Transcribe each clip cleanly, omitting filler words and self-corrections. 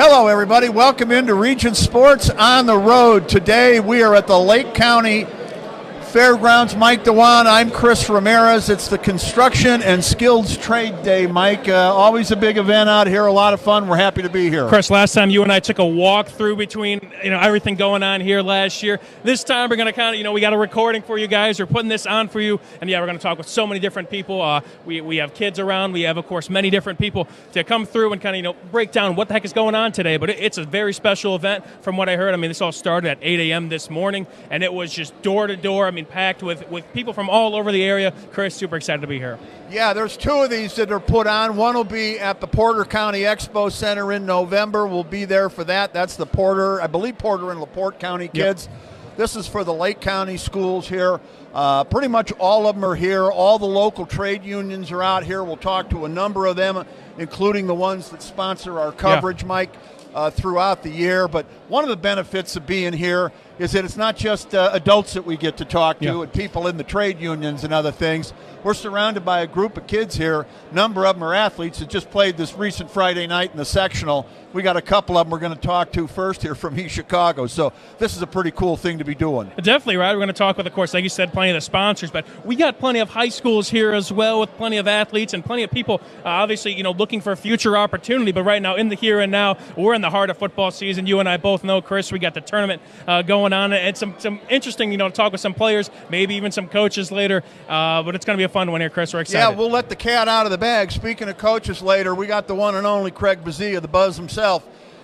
Hello, everybody. Welcome into Region Sports on the Road. Today we are at the Lake County Fairgrounds. Mike Dewan, I'm Chris Ramirez. It's the Construction and Skills Trade Day, Mike. Always a big event out here, a lot of fun. We're happy to be here. Chris, last time you and I took a walk through between everything going on here last year. This time we're going to kind of, we got a recording for you guys. We're putting this on for you. And we're going to talk with so many different people. We have kids around. We have, of course, many different people to come through and kind of, break down what the heck is going on today. But it's a very special event from what I heard. This all started at 8 a.m. this morning, and it was just door to door. Packed with people from all over the area. Chris, super excited to be here. Yeah, there's two of these that are put on. One will be at the Porter County Expo Center in November. We'll be there for that. That's the Porter and LaPorte County kids. Yep. This is for the Lake County schools here. Pretty much all of them are here. All the local trade unions are out here. We'll talk to a number of them, including the ones that sponsor our coverage, Mike, throughout the year. But one of the benefits of being here is that it's not just adults that we get to talk to and people in the trade unions and other things. We're surrounded by a group of kids here. A number of them are athletes that just played this recent Friday night in the sectional. We got a couple of them we're going to talk to first here from East Chicago. So this is a pretty cool thing to be doing. Definitely, right? We're going to talk with, of course, like you said, plenty of the sponsors, but we got plenty of high schools here as well with plenty of athletes and plenty of people, obviously, looking for future opportunity. But right now, in the here and now, we're in the heart of football season. You and I both know, Chris, we got the tournament going on, and some interesting, to talk with some players, maybe even some coaches later. But it's going to be a fun one here, Chris. We're excited. Yeah, we'll let the cat out of the bag. Speaking of coaches later, we got the one and only Craig Bazia, the Buzz himself.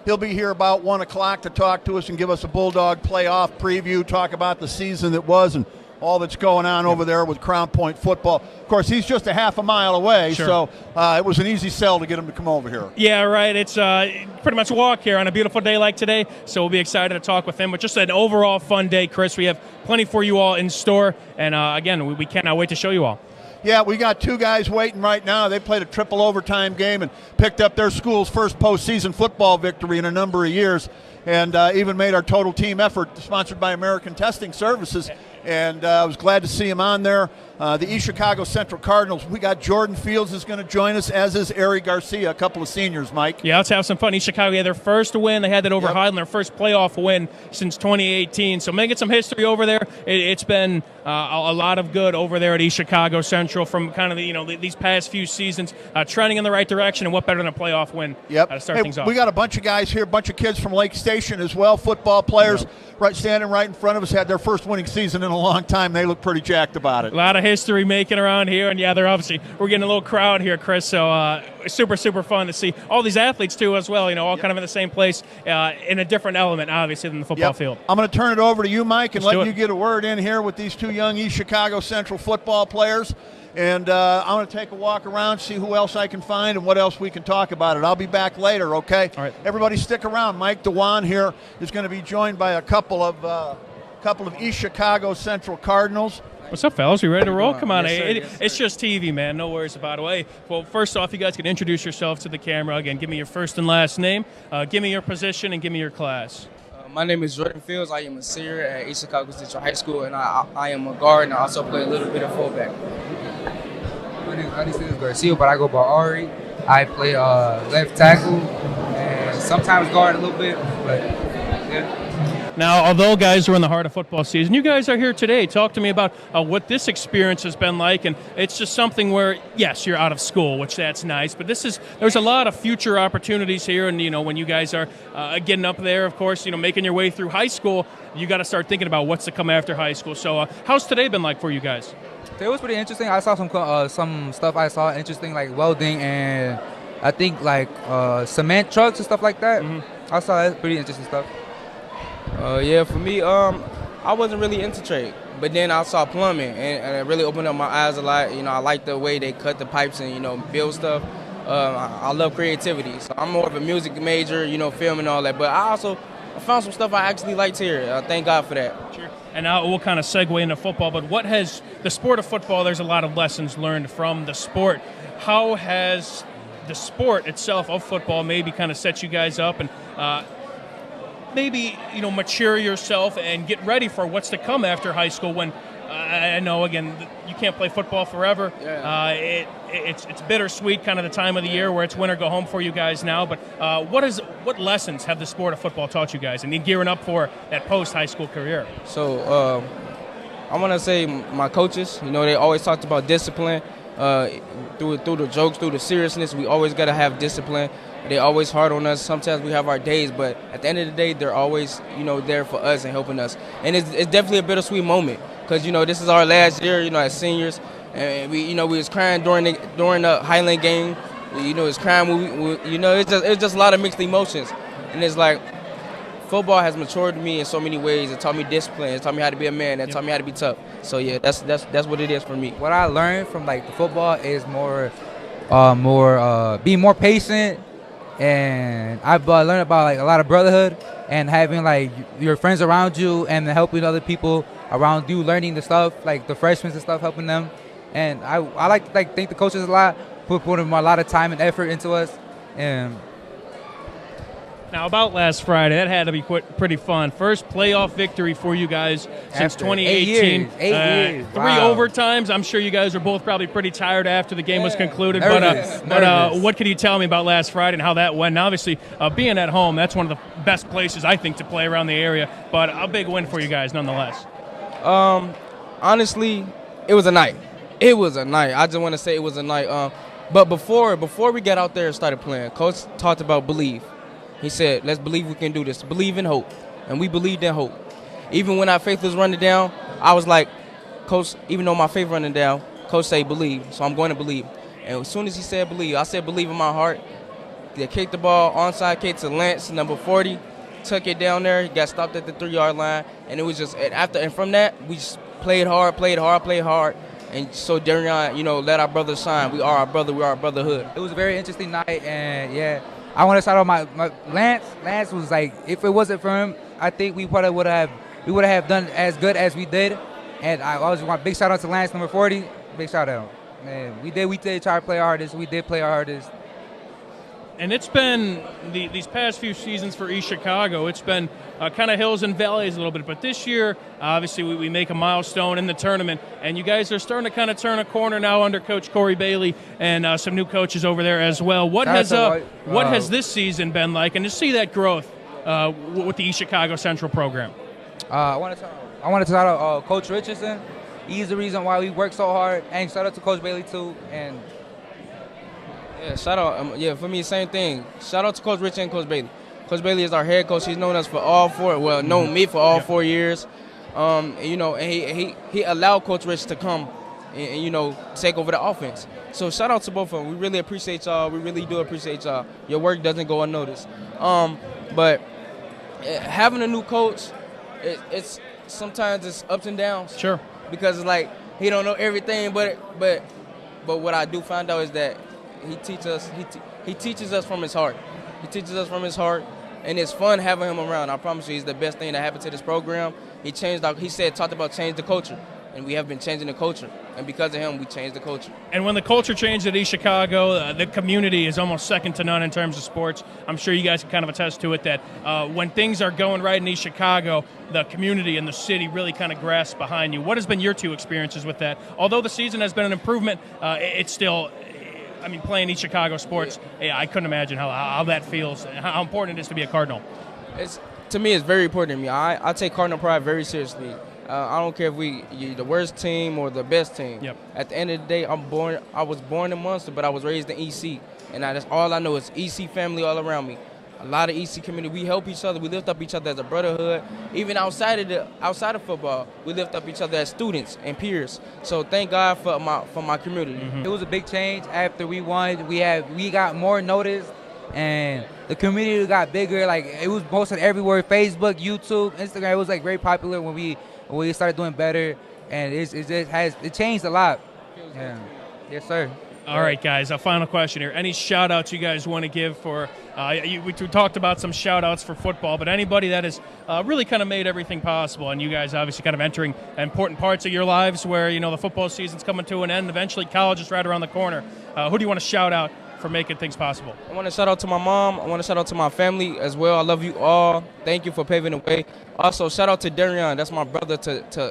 He'll be here about 1 o'clock to talk to us and give us a Bulldog playoff preview, talk about the season that was and all that's going on over there with Crown Point football. Of course, he's just a half a mile away, so it was an easy sell to get him to come over here. Yeah, right. It's pretty much a walk here on a beautiful day like today, so we'll be excited to talk with him. But just an overall fun day, Chris. We have plenty for you all in store, and again, we cannot wait to show you all. Yeah, we got two guys waiting right now. They played a triple overtime game and picked up their school's first postseason football victory in a number of years, and even made our total team effort, sponsored by American Testing Services. And I was glad to see him on there. The East Chicago Central Cardinals, we got Jordan Fields is going to join us, as is Ari Garcia, a couple of seniors, Mike. Yeah, let's have some fun. East Chicago had their first win. They had that over Highland, their first playoff win since 2018. So making some history over there. It's been a lot of good over there at East Chicago Central from kind of these past few seasons, trending in the right direction. And what better than a playoff win to start things off? We got a bunch of guys here, a bunch of kids from Lake Station as well, football players, standing right in front of us, had their first winning season in a long time. They look pretty jacked about it. A lot of history making around here, and we're getting a little crowd here, Chris, so super fun to see all these athletes too as well, all kind of in the same place, in a different element obviously than the football field. I'm going to turn it over to you, Mike, and let you get a word in here with these two young East Chicago Central football players, and I'm going to take a walk around, see who else I can find and what else we can talk about it. I'll be back later, okay? All right. Everybody stick around. Mike Dewan here is going to be joined by a couple of East Chicago Central Cardinals. What's up, fellas? We ready to roll? Come on. Yes, sir. It's just TV, man. No worries about it. Well, first off, you guys can introduce yourself to the camera. Again, give me your first and last name, give me your position, and give me your class. My name is Jordan Fields. I am a senior at East Chicago Central High School, and I am a guard, and I also play a little bit of fullback. My name is Adi Garcia, but I go by Ari. I play left tackle and sometimes guard a little bit, but yeah. Now, although guys are in the heart of football season, you guys are here today. Talk to me about what this experience has been like, and it's just something where, yes, you're out of school, which that's nice, but there's a lot of future opportunities here, and when you guys are getting up there, of course, making your way through high school, you got to start thinking about what's to come after high school. So, how's today been like for you guys? It was pretty interesting. I saw some stuff I saw interesting, like welding and I think like cement trucks and stuff like that. Mm-hmm. I saw that pretty interesting stuff. For me, I wasn't really into trade, but then I saw plumbing, and it really opened up my eyes a lot. I like the way they cut the pipes and, build stuff. I love creativity, so I'm more of a music major, film and all that, but I found some stuff I actually liked here. Thank God for that. Sure. And now we'll kind of segue into football, but what has the sport of football, there's a lot of lessons learned from the sport. How has the sport itself of football maybe kind of set you guys up and maybe mature yourself and get ready for what's to come after high school when I know, again, you can't play football forever. Yeah. It's bittersweet, kind of the time of the year where it's winter go home for you guys now. But what lessons have the sport of football taught you guys, and gearing up for that post-high school career? So I want to say my coaches, they always talked about discipline. Through the jokes, through the seriousness, we always got to have discipline. They always hard on us. Sometimes we have our days, but at the end of the day, they're always, there for us and helping us. And it's definitely a bittersweet moment because, this is our last year, as seniors. And we was crying during the Highland game. It's crying. It's just a lot of mixed emotions. And it's like, football has matured me in so many ways. It taught me discipline. It taught me how to be a man. It taught me how to be tough. So yeah, that's what it is for me. What I learned from like the football is being more patient, and I've learned about like a lot of brotherhood and having like your friends around you and helping other people around you, learning the stuff like the freshmen and stuff, helping them. And I like to thank the coaches a lot, putting a lot of time and effort into us. And now, about last Friday, that had to be pretty fun. First playoff victory for you guys since After 2018. 8 years. Three Wow. overtimes. I'm sure you guys are both probably pretty tired after the game was concluded. Nervous. But what can you tell me about last Friday and how that went? Now, obviously, being at home, that's one of the best places, I think, to play around the area. But a big win for you guys nonetheless. Honestly, it was a night. It was a night. I just want to say it was a night. But before we got out there and started playing, Coach talked about believe. He said, let's believe we can do this. Believe in hope. And we believed in hope. Even when our faith was running down, I was like, Coach, even though my faith running down, Coach said believe, so I'm going to believe. And as soon as he said believe, I said believe in my heart. They kicked the ball, onside kick to Lance, number 40, took it down there. He got stopped at the 3-yard line. And it was just, and from that, we just played hard. And so Darian, let our brothers shine. We are our brother. We are our brotherhood. it was a very interesting night, and yeah, I want to shout out my Lance. Lance was like, if it wasn't for him, I think we probably would have done as good as we did. And I always want big shout out to Lance, number 40. Big shout out, man. We did try to play our hardest. We did play our hardest. And it's been these past few seasons for East Chicago. It's been kind of hills and valleys a little bit. But this year, obviously, we make a milestone in the tournament. And you guys are starting to kind of turn a corner now under Coach Corey Bailey and some new coaches over there as well. What has this season been like? And to see that growth with the East Chicago Central program. I want to shout out Coach Richardson. He's the reason why we work so hard. And shout out to Coach Bailey too. And Yeah, shout out. For me, same thing. Shout out to Coach Rich and Coach Bailey. Coach Bailey is our head coach. He's known us for known me for all 4 years. And he allowed Coach Rich to come and take over the offense. So shout out to both of them. We really appreciate y'all. We really do appreciate y'all. Your work doesn't go unnoticed. But having a new coach, it's sometimes it's ups and downs. Sure. Because it's like he don't know everything, but what I do find out is that he teaches us from his heart. He teaches us from his heart, and it's fun having him around. I promise you, he's the best thing that happened to this program. He talked about change the culture, and we have been changing the culture. And because of him, we changed the culture. And when the culture changed at East Chicago, the community is almost second to none in terms of sports. I'm sure you guys can kind of attest to it that when things are going right in East Chicago, the community and the city really kind of grasp behind you. What has been your two experiences with that? Although the season has been an improvement, it's still... playing East Chicago sports, I couldn't imagine how that feels, how important it is to be a Cardinal. To me, it's very important to me. I take Cardinal pride very seriously. I don't care if you're the worst team or the best team. Yep. At the end of the day, I was born in Munster, but I was raised in EC. And that's all I know is EC family all around me. A lot of EC community, we help each other. We lift up each other as a brotherhood. Even outside of football, we lift up each other as students and peers. So thank God for my community. It was a big change after we won. We got more notice, and the community got bigger. Like it was posted everywhere: Facebook, YouTube, Instagram. It was like very popular when we started doing better, and it changed a lot. Yeah. Yes, sir. All right, guys, a final question here. Any shout-outs you guys want to give for we talked about some shout-outs for football, but anybody that has really kind of made everything possible, and you guys obviously kind of entering important parts of your lives where, the football season's coming to an end. Eventually, college is right around the corner. Who do you want to shout out for making things possible. I want to shout out to my mom. I want to shout out to my family as well. I love you all. Thank you for paving the way. Also, shout out to Darion. That's my brother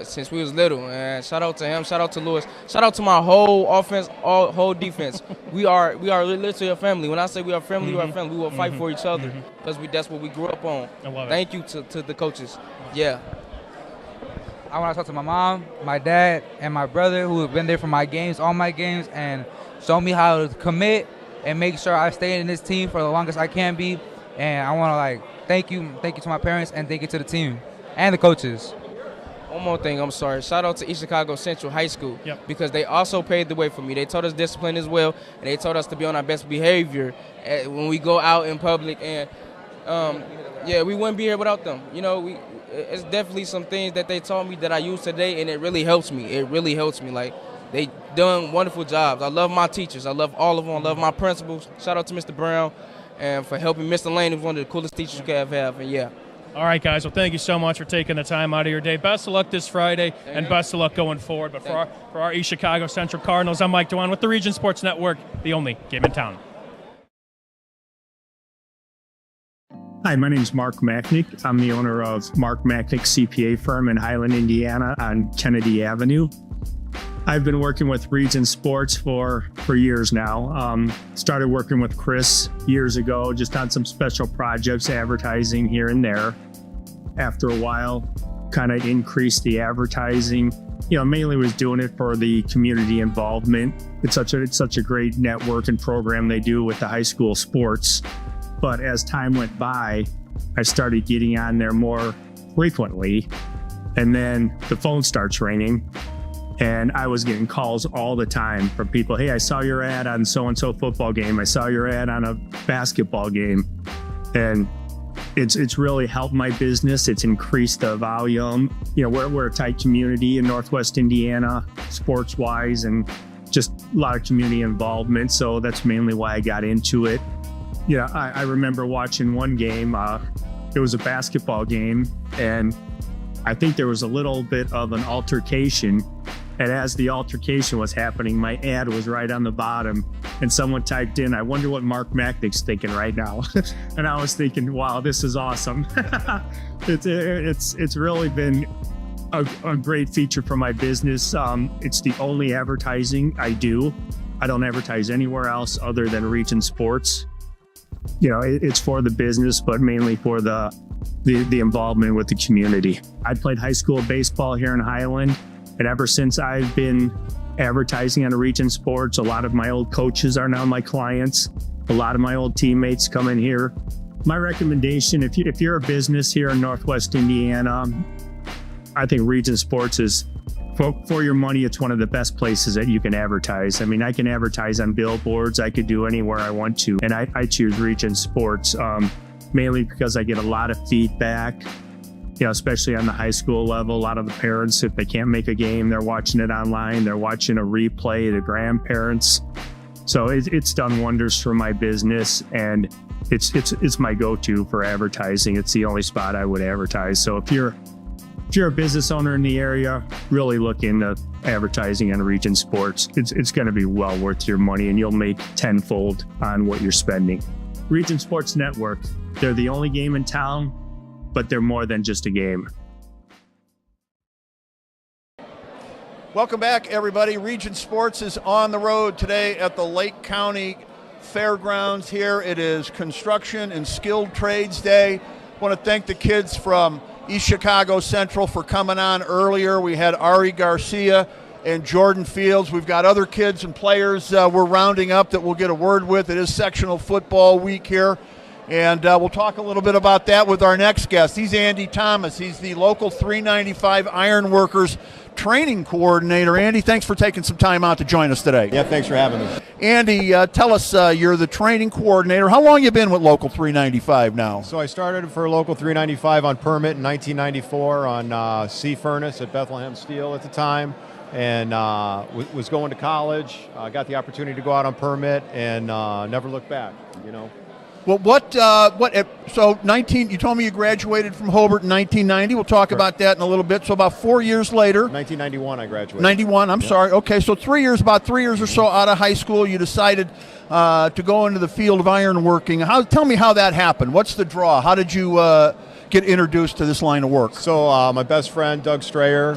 since we was little. And shout out to him. Shout out to Lewis. Shout out to my whole offense, whole defense. We are literally a family. When I say we are family, we are family. We will fight for each other because that's what we grew up on. I love it. Thank you to the coaches. Yeah. I want to talk to my mom, my dad, and my brother who have been there for my games, all my games, and show me how to commit and make sure I stay in this team for the longest I can be. And I want to thank you to my parents and thank you to the team and the coaches. One more thing, I'm sorry. Shout out to East Chicago Central High School because they also paved the way for me. They taught us discipline as well, and they taught us to be on our best behavior when we go out in public. And we wouldn't be here without them. It's definitely some things that they taught me that I use today, and it really helps me. It really helps me. Like, they done wonderful jobs. I love my teachers. I love all of them. I love my principals. Shout out to Mr. Brown and for helping Mr. Lane, who's one of the coolest teachers you can have. And yeah. All right, guys. Well, thank you so much for taking the time out of your day. Best of luck this Friday, and best of luck going forward. But for our East Chicago Central Cardinals, I'm Mike Dewan with the Region Sports Network, the only game in town. Hi, my name is Mark Machnick. I'm the owner of Mark Machnick CPA firm in Highland, Indiana on Kennedy Avenue. I've been working with Region Sports for years now. Started working with Chris years ago, just on some special projects, advertising here and there. After a while, kind of increased the advertising. Mainly was doing it for the community involvement. It's such a great network and program they do with the high school sports. But as time went by, I started getting on there more frequently. And then the phone starts ringing. And I was getting calls all the time from people. Hey, I saw your ad on so-and-so football game. I saw your ad on a basketball game. And it's really helped my business. It's increased the volume. We're a tight community in Northwest Indiana, sports-wise, and just a lot of community involvement. So that's mainly why I got into it. I remember watching one game. It was a basketball game, and I think there was a little bit of an altercation. And as the altercation was happening, my ad was right on the bottom, and someone typed in, "I wonder what Mark Machnick's thinking right now." And I was thinking, "Wow, this is awesome." It's really been a great feature for my business. It's the only advertising I do. I don't advertise anywhere else other than Region Sports. It's for the business, but mainly for the involvement with the community. I played high school baseball here in Highland, and ever since I've been advertising on Region Sports, a lot of my old coaches are now my clients. A lot of my old teammates come in here. My recommendation, if you're a business here in Northwest Indiana, I think Region Sports is, for your money, it's one of the best places that you can advertise. I mean, I can advertise on billboards. I could do anywhere I want to. And I choose Region Sports mainly because I get a lot of feedback, especially on the high school level. A lot of the parents, if they can't make a game, they're watching it online. They're watching a replay, the grandparents. So it's done wonders for my business, and it's my go-to for advertising. It's the only spot I would advertise. So if you're a business owner in the area, really look into advertising on Region Sports. It's going to be well worth your money, and you'll make tenfold on what you're spending. Region Sports Network, they're the only game in town, but they're more than just a game. Welcome back, everybody. Region Sports is on the road today at the Lake County Fairgrounds here. It is Construction and Skilled Trades Day. I want to thank the kids from East Chicago Central for coming on earlier. We had Ari Garcia and Jordan Fields. We've got other kids and players we're rounding up that we'll get a word with. It is sectional football week here, and we'll talk a little bit about that with our next guest. He's Andy Thomas. He's the local 395 Ironworkers training coordinator. Andy, thanks for taking some time out to join us today. Yeah, thanks for having us. Andy, tell us, you're the training coordinator. How long you been with Local 395 now? So I started for Local 395 on permit in 1994 on C Furnace at Bethlehem Steel at the time, and was going to college. Got the opportunity to go out on permit and never looked back, Well, so 19, you told me you graduated from Hobart in 1990. We'll talk about that in a little bit. So about 4 years later. 1991 I graduated. 91, I'm sorry. Okay, so about 3 years or so out of high school, you decided to go into the field of ironworking. Tell me how that happened. What's the draw? How did you get introduced to this line of work? So my best friend, Doug Strayer,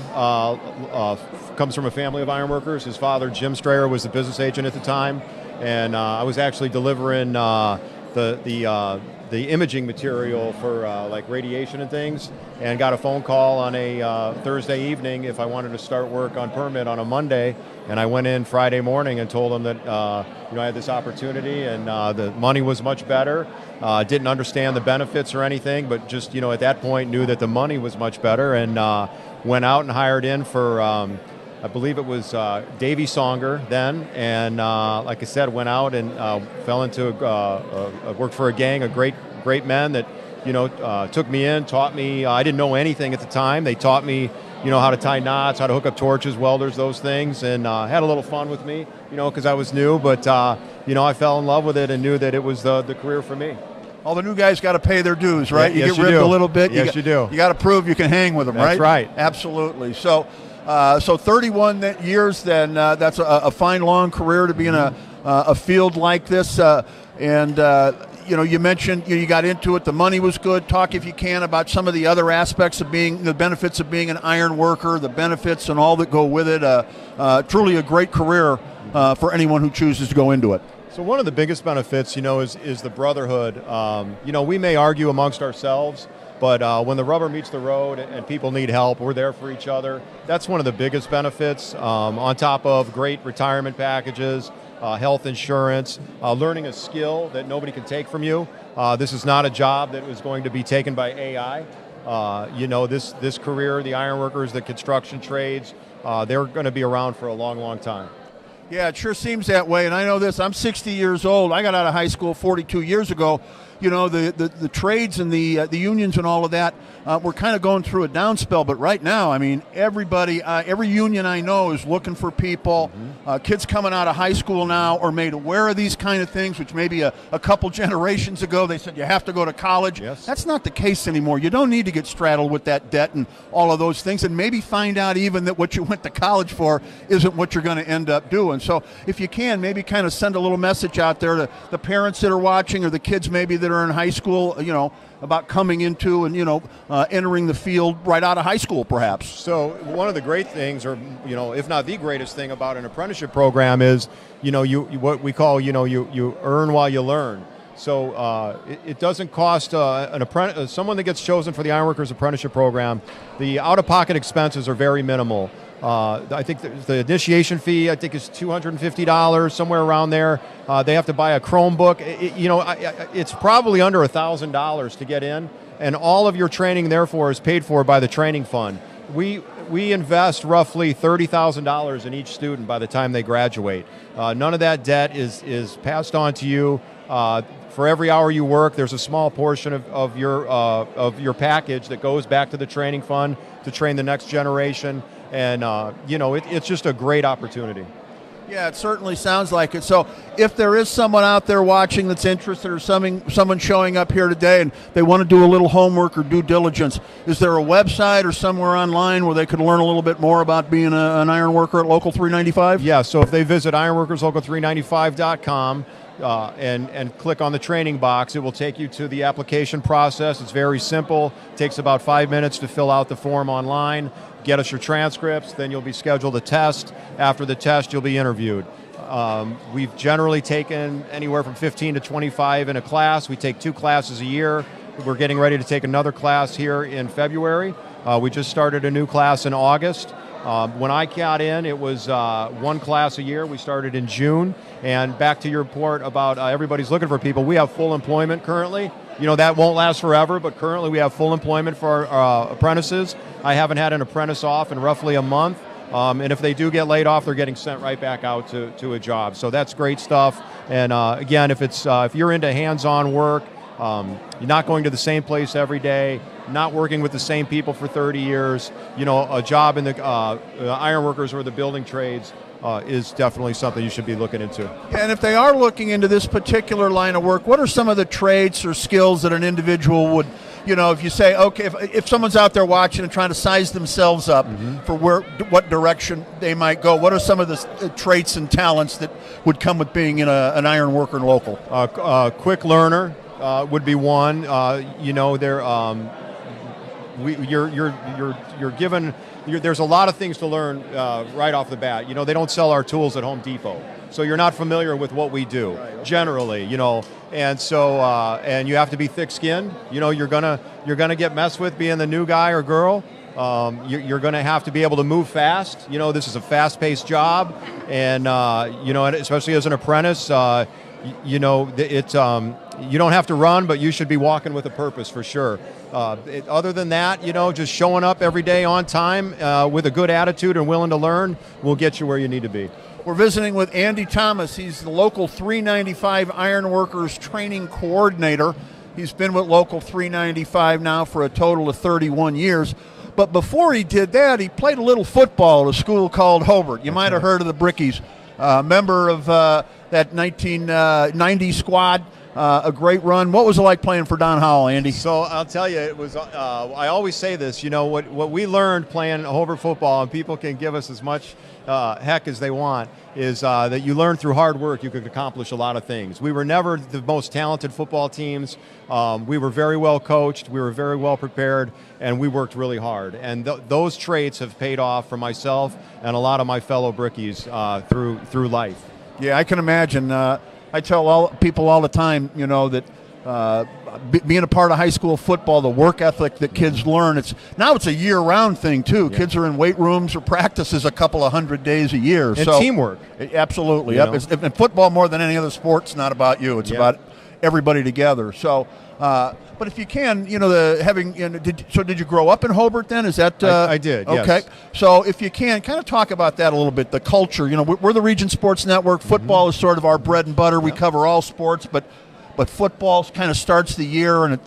comes from a family of ironworkers. His father, Jim Strayer, was a business agent at the time. And I was actually delivering the imaging material for like radiation and things, and got a phone call on a Thursday evening if I wanted to start work on permit on a Monday, and I went in Friday morning and told them that I had this opportunity, and the money was much better. Didn't understand the benefits or anything, but just at that point knew that the money was much better, and went out and hired in for I believe it was Davey Songer then, and like I said, went out and fell into worked for a gang of great men that took me in, taught me. I didn't know anything at the time. They taught me how to tie knots, how to hook up torches, welders, those things, and had a little fun with me, because I was new. But I fell in love with it and knew that it was the career for me. All the new guys got to pay their dues, right? Yeah, you get ripped a little bit. Yes, you do. You got to prove you can hang with them, That's right? right. Absolutely. So 31 years, then that's a fine, long career to be in a field like this. You mentioned you got into it. The money was good. Talk, if you can, about some of the other aspects of the benefits of being an iron worker, the benefits and all that go with it. Truly a great career for anyone who chooses to go into it. So one of the biggest benefits, is the brotherhood. We may argue amongst ourselves, but when the rubber meets the road and people need help, we're there for each other. That's one of the biggest benefits, on top of great retirement packages, health insurance, learning a skill that nobody can take from you. This is not a job that was going to be taken by AI. This career, the ironworkers, the construction trades, they're going to be around for a long, long time. Yeah, it sure seems that way, and I know this. I'm 60 years old. I got out of high school 42 years ago. The trades and the unions and all of that, we're kind of going through a down spell. But right now, I mean, everybody, every union I know is looking for people. Kids coming out of high school now are made aware of these kind of things, which maybe a couple generations ago they said you have to go to college. Yes. That's not the case anymore. You don't need to get straddled with that debt and all of those things, and maybe find out even that what you went to college for isn't what you're going to end up doing. So if you can, maybe kind of send a little message out there to the parents that are watching, or the kids maybe that are in high school, about coming into and entering the field right out of high school, perhaps. So one of the great things, or if not the greatest thing about an apprenticeship program is, you what we call, you earn while you learn. So it doesn't cost someone that gets chosen for the Ironworkers Apprenticeship Program. The out-of-pocket expenses are very minimal. I think the initiation fee, I think, is $250, somewhere around there. They have to buy a Chromebook. It's probably under $1,000 to get in, and all of your training, therefore, is paid for by the training fund. We invest roughly $30,000 in each student by the time they graduate. None of that debt is passed on to you. For every hour you work, there's a small portion of your package that goes back to the training fund to train the next generation. And, it's just a great opportunity. Yeah, it certainly sounds like it. So if there is someone out there watching that's interested, or someone showing up here today and they want to do a little homework or due diligence, is there a website or somewhere online where they could learn a little bit more about being an iron worker at Local 395? Yeah, so if they visit ironworkerslocal395.com, and click on the training box, it will take you to the application process. It's very simple. It takes about 5 minutes to fill out the form online. Get us your transcripts, then you'll be scheduled a test. After the test, you'll be interviewed. We've generally taken anywhere from 15 to 25 in a class. We take 2 classes a year. We're getting ready to take another class here in February. We just started a new class in August. When I got in, it was 1 class a year. We started in June. And back to your report about everybody's looking for people, we have full employment currently. That won't last forever, but currently we have full employment for our apprentices. I haven't had an apprentice off in roughly a month. And if they do get laid off, they're getting sent right back out to a job. So that's great stuff. And again, if you're into hands-on work, you're not going to the same place every day, not working with the same people for 30 years, a job in the ironworkers or the building trades, is definitely something you should be looking into. And if they are looking into this particular line of work, what are some of the traits or skills that an individual would, if you say, okay, if someone's out there watching and trying to size themselves up for what direction they might go, what are some of the traits and talents that would come with being in an iron worker and local? Quick learner would be one. You're given. There's a lot of things to learn right off the bat. They don't sell our tools at Home Depot, so you're not familiar with what we do generally. And so and you have to be thick-skinned. You're gonna get messed with being the new guy or girl. You're going to have to be able to move fast. This is a fast-paced job, and and especially as an apprentice, you don't have to run, but you should be walking with a purpose for sure. Other than that, just showing up every day on time with a good attitude and willing to learn will get you where you need to be. We're visiting with Andy Thomas. He's the Local 395 Ironworkers Training Coordinator. He's been with Local 395 now for a total of 31 years. But before he did that, he played a little football at a school called Hobart. You might have heard of the Brickies. Member of that 1990 squad. A great run. What was it like playing for Don Howell, Andy? So I'll tell you, it was. I always say this. What we learned playing Hobart football, and people can give us as much heck as they want, is that you learn through hard work you could accomplish a lot of things. We were never the most talented football teams. We were very well coached. We were very well prepared, and we worked really hard. And those traits have paid off for myself and a lot of my fellow Brickies through life. Yeah, I can imagine. I tell people all the time, that being a part of high school football, the work ethic that kids learn, it's a year-round thing too. Yeah. Kids are in weight rooms or practices a couple of 100 days a year. And so, teamwork. Absolutely. Yep. And football, more than any other sport, it's not about you. It's about everybody together. So, but if you can, did you grow up in Hobart then? Is that I did? Okay. Yes. So if you can, kind of talk about that a little bit. The culture. We're the Region Sports Network. Football is sort of our bread and butter. We cover all sports, but football kind of starts the year, and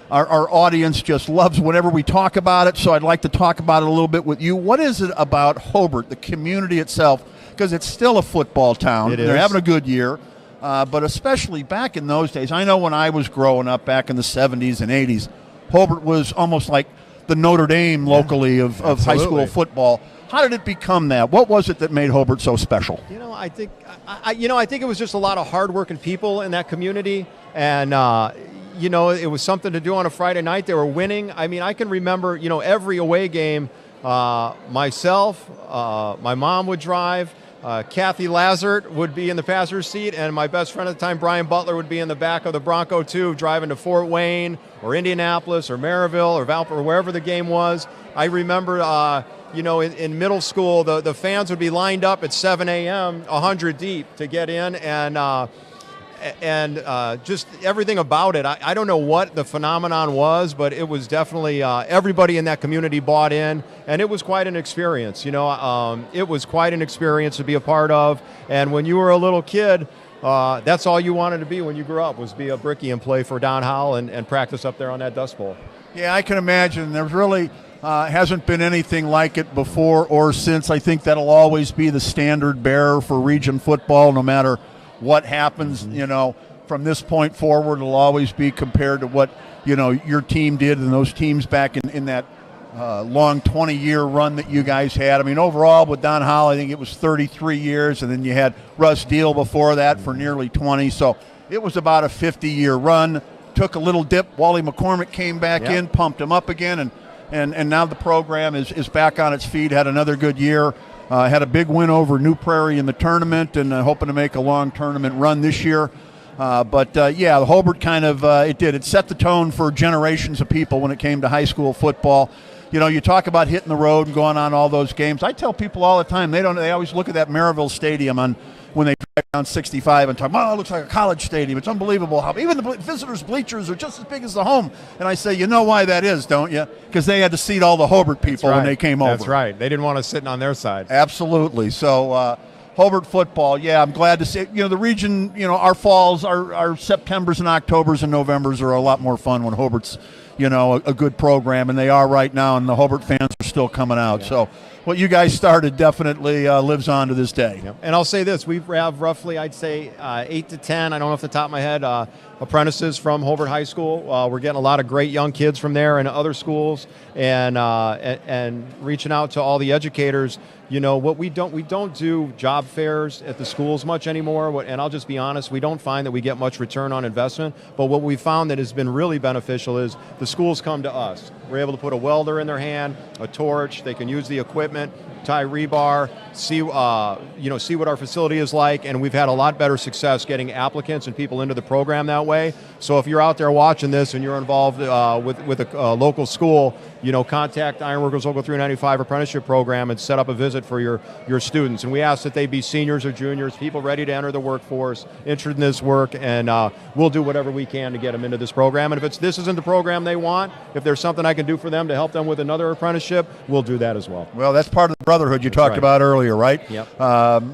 our audience just loves whenever we talk about it. So I'd like to talk about it a little bit with you. What is it about Hobart, the community itself? Because it's still a football town. They're having a good year. But especially back in those days, I know when I was growing up back in the 70s and 80s, Hobart was almost like the Notre Dame locally of high school football. How did it become that? What was it that made Hobart so special? I think it was just a lot of hardworking people in that community, and it was something to do on a Friday night. They were winning. I mean, I can remember every away game. Myself, my mom would drive. Kathy Lazard would be in the passenger seat, and my best friend at the time, Brian Butler, would be in the back of the Bronco 2, driving to Fort Wayne or Indianapolis or Maryville or Valpo or wherever the game was. I remember, in middle school, the fans would be lined up at 7 a.m., 100 deep to get in, and just everything about it. I don't know what the phenomenon was, but it was definitely everybody in that community bought in, and it was quite an experience. It was quite an experience to be a part of. And when you were a little kid, that's all you wanted to be when you grew up, was be a Brickie and play for Don Howell and practice up there on that Dust Bowl. Yeah, I can imagine. There's really hasn't been anything like it before or since. I think that'll always be the standard bearer for region football, no matter what happens, from this point forward. It'll always be compared to what, your team did and those teams back in that long 20-year run that you guys had. I mean, overall with Don Howell, I think it was 33 years, and then you had Russ Deal before that for nearly 20. So it was about a 50-year run. Took a little dip. Wally McCormick came back in, pumped him up again, and now the program is back on its feet, had another good year. Had a big win over New Prairie in the tournament, and hoping to make a long tournament run this year. The Hobart kind of it set the tone for generations of people when it came to high school football. You talk about hitting the road and going on all those games. I tell people all the time, they always look at that Maryville Stadium when they drive down 65 and talk, it looks like a college stadium. It's unbelievable how even the visitors' bleachers are just as big as the home. And I say, you know why that is, don't you? Because they had to seat all the Hobart people when they came over. That's right. They didn't want us sitting on their side. Absolutely. So Hobart football, I'm glad to see. The region, our falls, our Septembers and Octobers and Novembers are a lot more fun when Hobart's, a good program, and they are right now, and the Hobart fans are still coming out. Yeah. So what you guys started definitely lives on to this day. Yep. And I'll say this, we have roughly, I'd say 8 to 10, I don't know off the top of my head, apprentices from Hobart High School. We're getting a lot of great young kids from there and other schools, and reaching out to all the educators. You know, what we don't do job fairs at the schools much anymore, and I'll just be honest, we don't find that we get much return on investment, but what we found that has been really beneficial is the schools come to us. We're able to put a welder in their hand, a torch, they can use the equipment, tie rebar, see what our facility is like, and we've had a lot better success getting applicants and people into the program that way. So if you're out there watching this and you're involved with a local school, you know, contact Ironworkers Local 395 apprenticeship program and set up a visit for your students. And we ask that they be seniors or juniors, people ready to enter the workforce, interested in this work, and we'll do whatever we can to get them into this program. And if this isn't the program they want, if there's something I can do for them to help them with another apprenticeship, we'll do that as well. Well, that's part of the brotherhood you talked about earlier, right? Yep.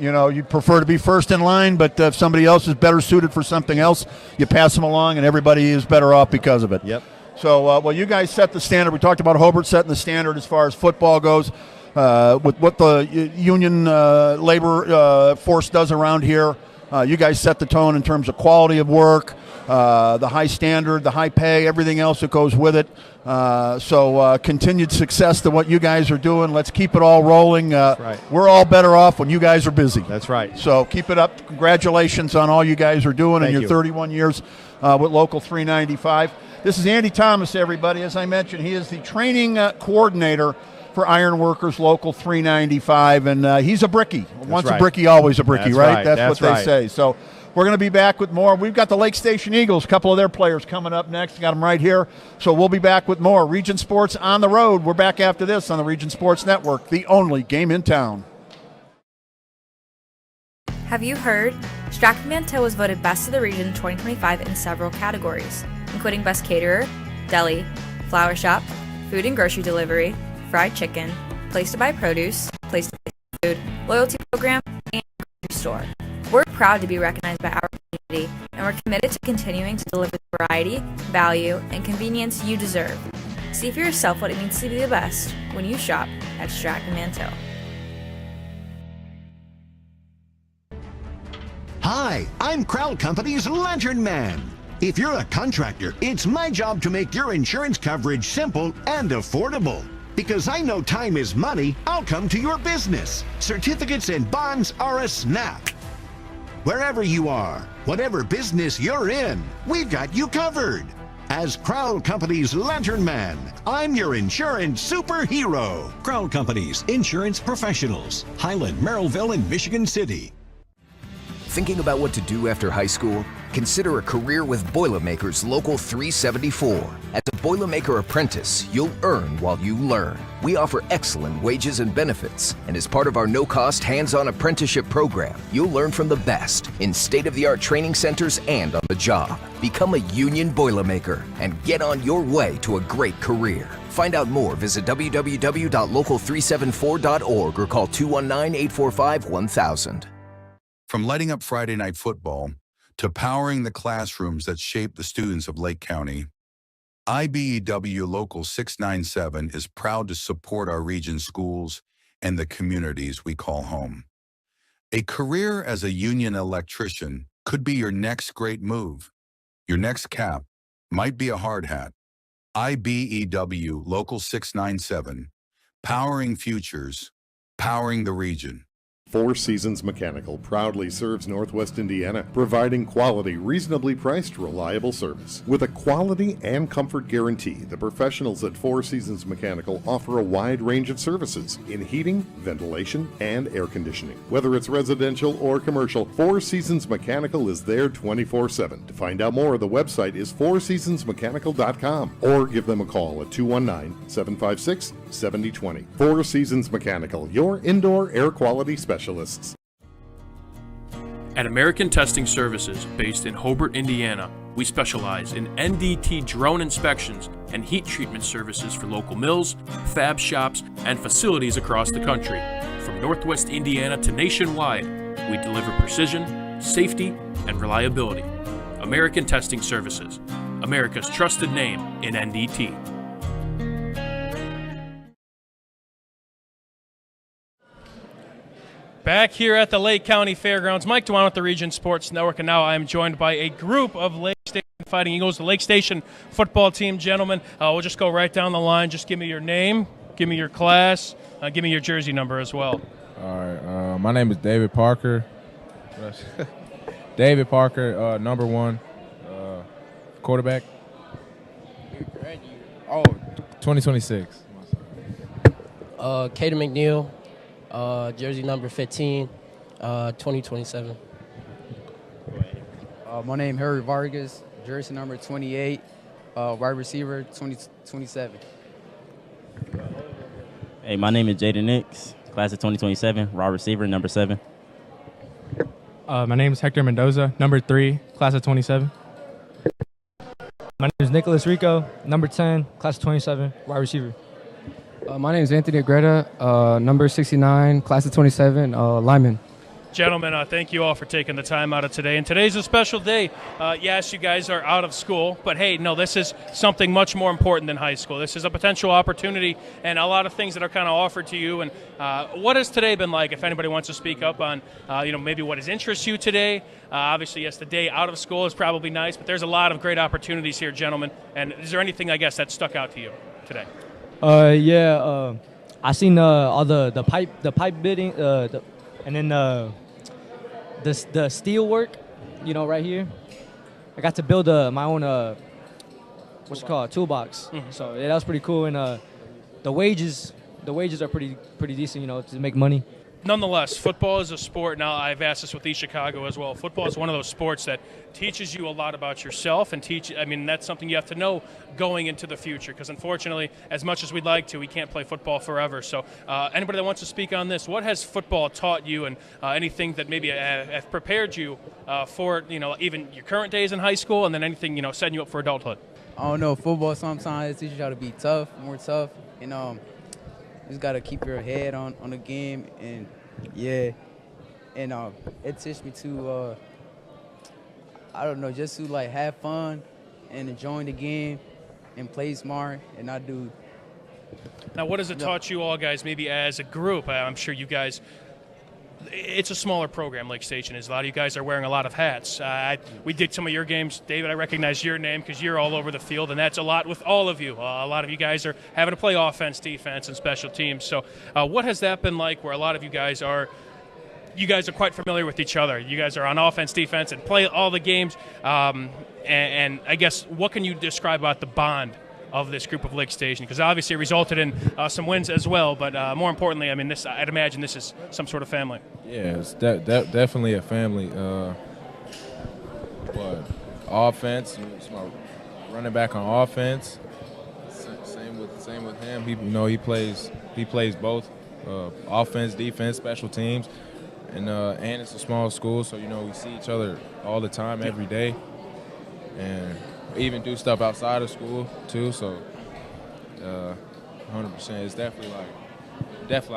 You know, you'd prefer to be first in line, but if somebody else is better suited for something else, you pass them along, and everybody is better off because of it. Yep. So, well, you guys set the standard. We talked about Hobart setting the standard as far as football goes. With what the union labor force does around here, you guys set the tone in terms of quality of work, the high standard, the high pay, everything else that goes with it. So continued success to what you guys are doing. Let's keep it all rolling. Right. We're all better off when you guys are busy. That's right. So keep it up. Congratulations on all you guys are doing in Thank your you. 31 years with Local 395. This is Andy Thomas, everybody. As I mentioned, he is the training coordinator for Ironworkers Local 395, and he's a brickie. Once right. a brickie, always a brickie, That's right? right. That's what That's they say. So we're going to be back with more. We've got the Lake Station Eagles, a couple of their players coming up next. Got them right here. So we'll be back with more Region Sports on the road. We're back after this on the Region Sports Network, the only game in town. Have you heard? Strachan-Manteau was voted Best of the Region 2025 in several categories, including Best Caterer, Deli, Flower Shop, Food and Grocery Delivery, Fried Chicken, Place to Buy Produce, Place to Buy Food, Loyalty Program, and Grocery Store. We're proud to be recognized by our community, and we're committed to continuing to deliver the variety, value, and convenience you deserve. See for yourself what it means to be the best when you shop at Strachan-Manteau. Hi, I'm Crowd Company's Lantern Man. If you're a contractor, it's my job to make your insurance coverage simple and affordable. Because I know time is money, I'll come to your business. Certificates and bonds are a snap. Wherever you are, whatever business you're in, we've got you covered. As Crowd Company's Lantern Man, I'm your insurance superhero. Crowd Companies, insurance professionals. Highland, Merrillville, and Michigan City. Thinking about what to do after high school? Consider a career with Boilermakers Local 374. As a Boilermaker apprentice, you'll earn while you learn. We offer excellent wages and benefits, and as part of our no-cost hands-on apprenticeship program, you'll learn from the best in state-of-the-art training centers and on the job. Become a union Boilermaker and get on your way to a great career. Find out more, visit www.local374.org or call 219-845-1000. From lighting up Friday Night Football to powering the classrooms that shape the students of Lake County, IBEW Local 697 is proud to support our region schools and the communities we call home. A career as a union electrician could be your next great move. Your next cap might be a hard hat. IBEW Local 697, powering futures, powering the region. Four Seasons Mechanical proudly serves Northwest Indiana, providing quality, reasonably priced, reliable service. With a quality and comfort guarantee, the professionals at Four Seasons Mechanical offer a wide range of services in heating, ventilation, and air conditioning. Whether it's residential or commercial, Four Seasons Mechanical is there 24/7. To find out more, the website is fourseasonsmechanical.com or give them a call at 219-756-7020. Four Seasons Mechanical, your indoor air quality specialists. At American Testing Services, based in Hobart, Indiana, we specialize in NDT drone inspections and heat treatment services for local mills, fab shops, and facilities across the country. From Northwest Indiana to nationwide, we deliver precision, safety, and reliability. American Testing Services, America's trusted name in NDT. Back here at the Lake County Fairgrounds, Mike Dewan with the Region Sports Network, and now I am joined by a group of Lake Station Fighting Eagles, the Lake Station football team. Gentlemen, we'll just go right down the line. Just give me your name, give me your class, give me your jersey number as well. All right, my name is David Parker. David Parker, number 1, quarterback. Oh, 2026. Caden McNeil, jersey number 15, 2027. My name Harry Vargas, jersey number 28, wide receiver 2027. Hey, my name is Jaden Nix, class of 2027, wide receiver number 7. My name is Hector Mendoza, number 3, class of 27. My name is Nicholas Rico, number 10, class of 27, wide receiver. My name is Anthony Agreda, number 69, class of 27, lineman. Gentlemen, thank you all for taking the time out of today. And today's a special day. Yes, you guys are out of school, but hey, no, this is something much more important than high school. This is a potential opportunity and a lot of things that are kind of offered to you. And what has today been like, if anybody wants to speak up on, maybe what has interested you today? Obviously, yes, the day out of school is probably nice, but there's a lot of great opportunities here, gentlemen. And is there anything, I guess, that stuck out to you today? I seen all the pipe bidding, and then the steel work, right here. I got to build my own toolbox. Mm-hmm. So yeah, that was pretty cool. And the wages are pretty decent, to make money. Nonetheless, football is a sport. Now, I've asked this with East Chicago as well. Football is one of those sports that teaches you a lot about yourself and that's something you have to know going into the future because, unfortunately, as much as we'd like to, we can't play football forever. So anybody that wants to speak on this, what has football taught you and anything that maybe have prepared you for, even your current days in high school and then anything, setting you up for adulthood? I don't know. Football sometimes teaches you how to be tough, more tough, and you just got to keep your head on the game, and yeah, and it teaches me to, just to have fun and enjoying the game and play smart and not do. Now, what has it taught you all guys, maybe as a group? I'm sure you guys, it's a smaller program, Lake Station is. A lot of you guys are wearing a lot of hats. We did some of your games. David, I recognize your name because you're all over the field, and that's a lot with all of you. A lot of you guys are having to play offense, defense, and special teams. So what has that been like where a lot of you guys are quite familiar with each other? You guys are on offense, defense, and play all the games. And I guess what can you describe about the bond of this group of Lake Station? Because obviously it resulted in some wins as well, but more importantly, I'd imagine this is some sort of family. Yeah, it's definitely a family. But offense, it's my running back on offense. Same with him. He plays both offense, defense, special teams, and it's a small school, so we see each other all the time, every day, and we even do stuff outside of school too. So, 100%, it's definitely like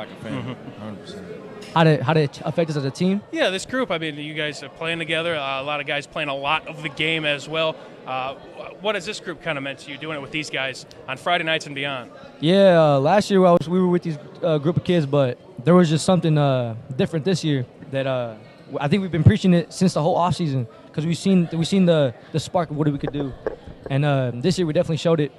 a family. 100%. How did it affect us as a team? Yeah, this group, you guys are playing together. A lot of guys playing a lot of the game as well. What has this group kind of meant to you, doing it with these guys on Friday nights and beyond? Yeah, last year we were with these group of kids, but there was just something different this year that I think we've been preaching it since the whole offseason because we've seen the spark of what we could do. And this year we definitely showed it.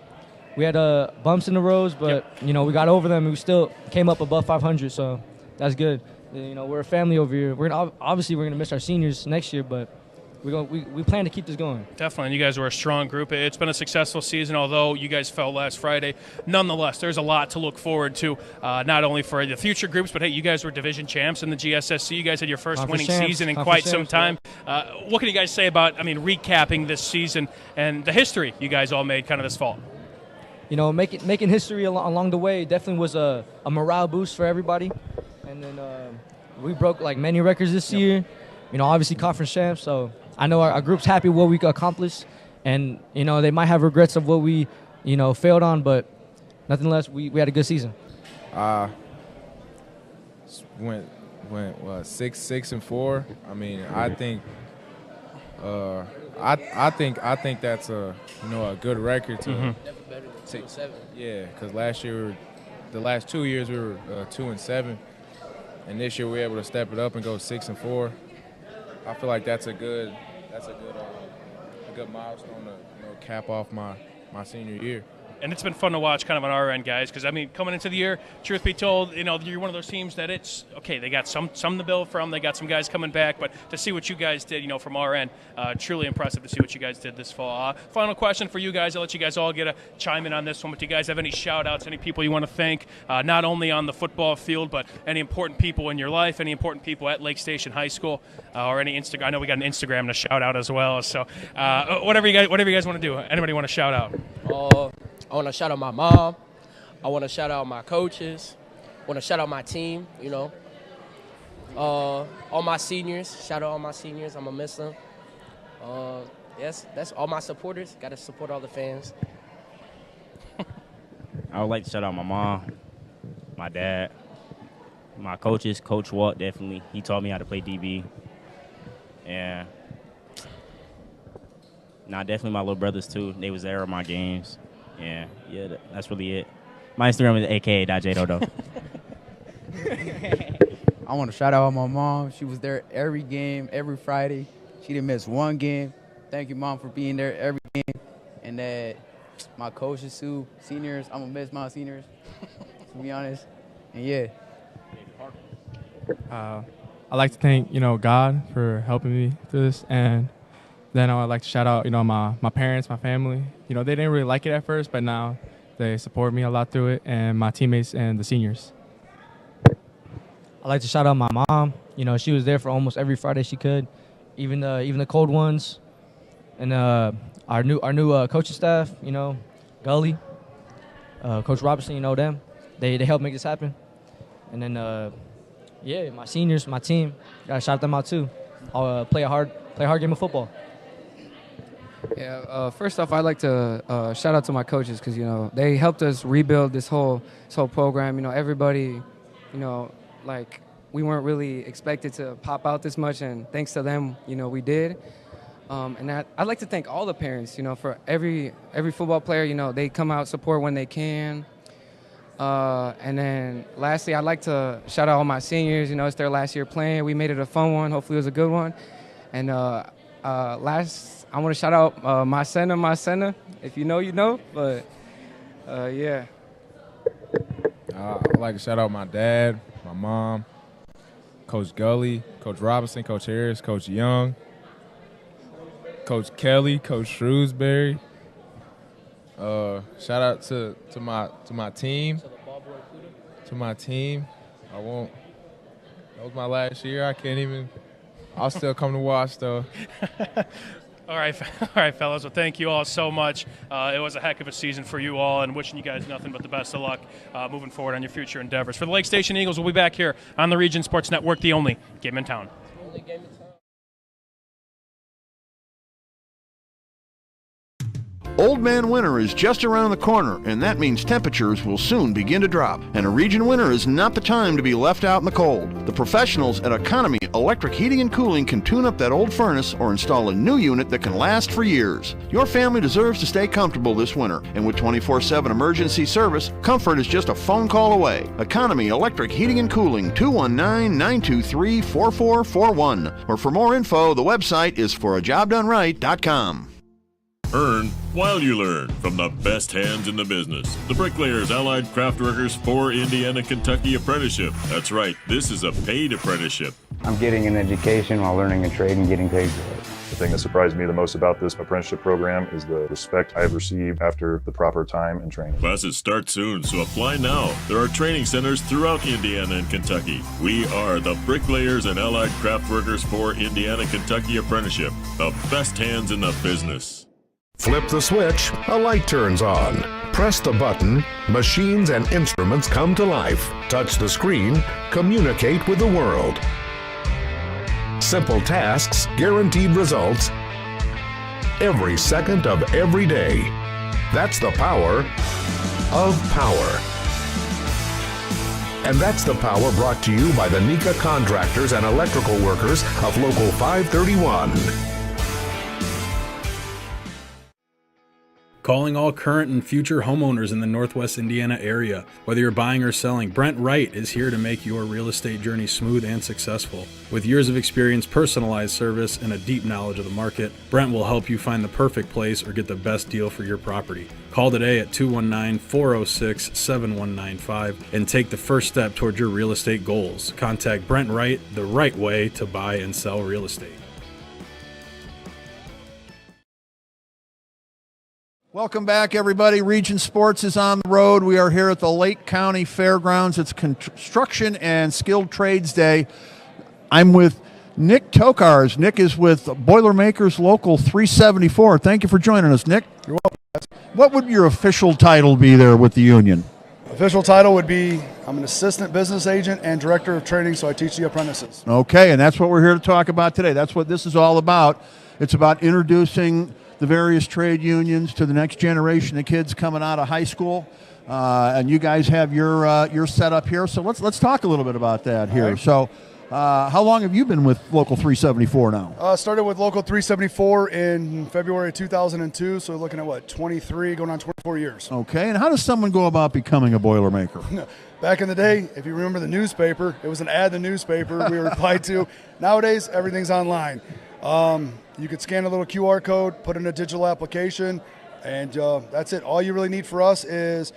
We had bumps in the roads, but, we got over them and we still came up above 500, so that's good. We're a family over here. We're gonna miss our seniors next year, but we plan to keep this going. Definitely, and you guys were a strong group. It's been a successful season, although you guys fell last Friday. Nonetheless, there's a lot to look forward to, not only for the future groups, but hey, you guys were division champs in the GSSC. You guys had your first winning season in quite some time. What can you guys say about, recapping this season and the history you guys all made kind of this fall? Making history along the way definitely was a morale boost for everybody. And then we broke many records this year. Obviously conference champs. So I know our group's happy with what we accomplished, and they might have regrets of what we failed on, but nothing less. We had a good season. Went 6-4. I think that's a good record to take. Yeah, because last year, the last 2 years we were 2-7. and this year we're able to step it up and go 6-4. I feel like that's a good milestone to cap off my senior year. And it's been fun to watch kind of on our end, guys, because, I mean, coming into the year, truth be told, you're one of those teams that it's, okay, they got some to build from, they got some guys coming back, but to see what you guys did, from our end, truly impressive to see what you guys did this fall. Final question for you guys. I'll let you guys all get a chime in on this one, but do you guys have any shout-outs, any people you want to thank, not only on the football field, but any important people in your life, any important people at Lake Station High School, or any Instagram? I know we got an Instagram to shout out as well, so whatever you guys want to do. Anybody want to shout out? I want to shout out my mom. I want to shout out my coaches. I want to shout out my team, all my seniors. Shout out all my seniors. I'm going to miss them. Yes, that's all my supporters. Got to support all the fans. I would like to shout out my mom, my dad, my coaches. Coach Walt, definitely. He taught me how to play DB. And definitely my little brothers, too. They was there at my games. Yeah, that's really it. My Instagram is aka.jdodo. I want to shout out my mom. She was there every game, every Friday. She didn't miss one game. Thank you, Mom, for being there every game. And that my coaches, too, seniors. I'm going to miss my seniors, to be honest. And, yeah. I'd like to thank, God for helping me through this. And then I would like to shout out, my parents, my family. They didn't really like it at first, but now they support me a lot through it, and my teammates and the seniors. I'd like to shout out my mom. She was there for almost every Friday she could, even the cold ones. And our new coaching staff, Gully, Coach Robertson, them. They helped make this happen. And then, my seniors, my team, gotta shout them out too. I'll play a hard game of football. Yeah, first off, I'd like to shout out to my coaches because, they helped us rebuild this whole program. Everybody, we weren't really expected to pop out this much, and thanks to them, we did. And I'd like to thank all the parents, for every football player, they come out, support when they can. And then lastly, I'd like to shout out all my seniors. It's their last year playing. We made it a fun one. Hopefully it was a good one. And last, I want to shout out my center. If you know, you know. But, yeah. I'd like to shout out my dad, my mom, Coach Gully, Coach Robinson, Coach Harris, Coach Young, Coach Kelly, Coach Shrewsbury. Shout out to my team. To my team. That was my last year. I'll still come to watch though. All right, fellas. Well, thank you all so much. It was a heck of a season for you all, and wishing you guys nothing but the best of luck moving forward on your future endeavors. For the Lake Station Eagles, we'll be back here on the Region Sports Network, the only game in town. Old Man Winter is just around the corner, and that means temperatures will soon begin to drop. And a region winter is not the time to be left out in the cold. The professionals at Economy Electric Heating and Cooling can tune up that old furnace or install a new unit that can last for years. Your family deserves to stay comfortable this winter, and with 24/7 emergency service, comfort is just a phone call away. Economy Electric Heating and Cooling, 219-923-4441. Or for more info, the website is forajobdoneright.com. Earn while you learn from the best hands in the business. The Bricklayers Allied Craftworkers for Indiana Kentucky Apprenticeship. That's right, this is a paid apprenticeship. I'm getting an education while learning a trade and getting paid for it. The thing that surprised me the most about this apprenticeship program is the respect I've received after the proper time and training. Classes start soon, so apply now. There are training centers throughout Indiana and Kentucky. We are the Bricklayers and Allied Craftworkers for Indiana Kentucky Apprenticeship. The best hands in the business. Flip the switch, a light turns on. Press the button, machines and instruments come to life. Touch the screen, communicate with the world. Simple tasks, guaranteed results, every second of every day. That's the power of power. And that's the power brought to you by the NECA contractors and electrical workers of Local 531. Calling all current and future homeowners in the Northwest Indiana area. Whether you're buying or selling, Brent Wright is here to make your real estate journey smooth and successful. With years of experience, personalized service, and a deep knowledge of the market, Brent will help you find the perfect place or get the best deal for your property. Call today at 219-406-7195 and take the first step toward your real estate goals. Contact Brent Wright the right way to buy and sell real estate. Welcome back, everybody. Region Sports is on the road. We are here at the Lake County Fairgrounds. It's Construction and Skilled Trades Day. I'm with Nick Tokars. Nick is with Boilermakers Local 374. Thank you for joining us, Nick. You're welcome. What would your official title be there with the union? Official title would be I'm an assistant business agent and director of training, so I teach the apprentices. Okay, and that's what we're here to talk about today. That's what this is all about. It's about introducing the various trade unions to the next generation of kids coming out of high school, and you guys have your setup here. So let's talk a little bit about that here. Right. So, how long have you been with Local 374 now? Started with Local 374 in February 2002, so looking at 23, going on 24 years. Okay, and how does someone go about becoming a Boilermaker? Back in the day, if you remember the newspaper, it was an ad in the newspaper we replied to. Nowadays, everything's online. You could scan a little QR code, put in a digital application, and that's it. All you really need for us is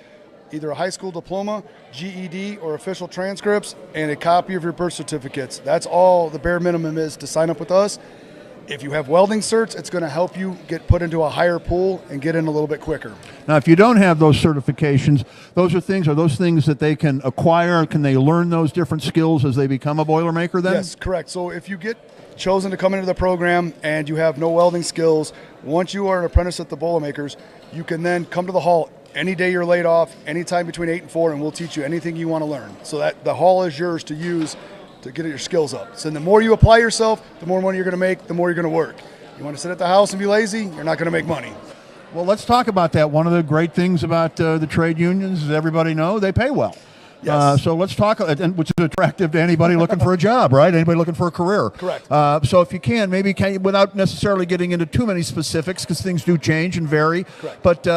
either a high school diploma, GED, or official transcripts, and a copy of your birth certificates. That's all the bare minimum is to sign up with us. If you have welding certs, it's going to help you get put into a higher pool and get in a little bit quicker. Now, if you don't have those certifications, are those things that they can acquire? Can they learn those different skills as they become a Boilermaker then? Yes, correct. So if you get chosen to come into the program and you have no welding skills, once you are an apprentice at the Boilermakers, you can then come to the hall any day you're laid off, anytime between 8 and 4, and we'll teach you anything you want to learn. So that the hall is yours to use to get your skills up. So the more you apply yourself, the more money you're going to make, the more you're going to work. You want to sit at the house and be lazy, you're not going to make money. Well, let's talk about that. One of the great things about the trade unions, as everybody know, they pay well. Yes. So let's talk, which is attractive to anybody looking for a job, right? Anybody looking for a career. Correct. So if you can, without necessarily getting into too many specifics, because things do change and vary. Correct. But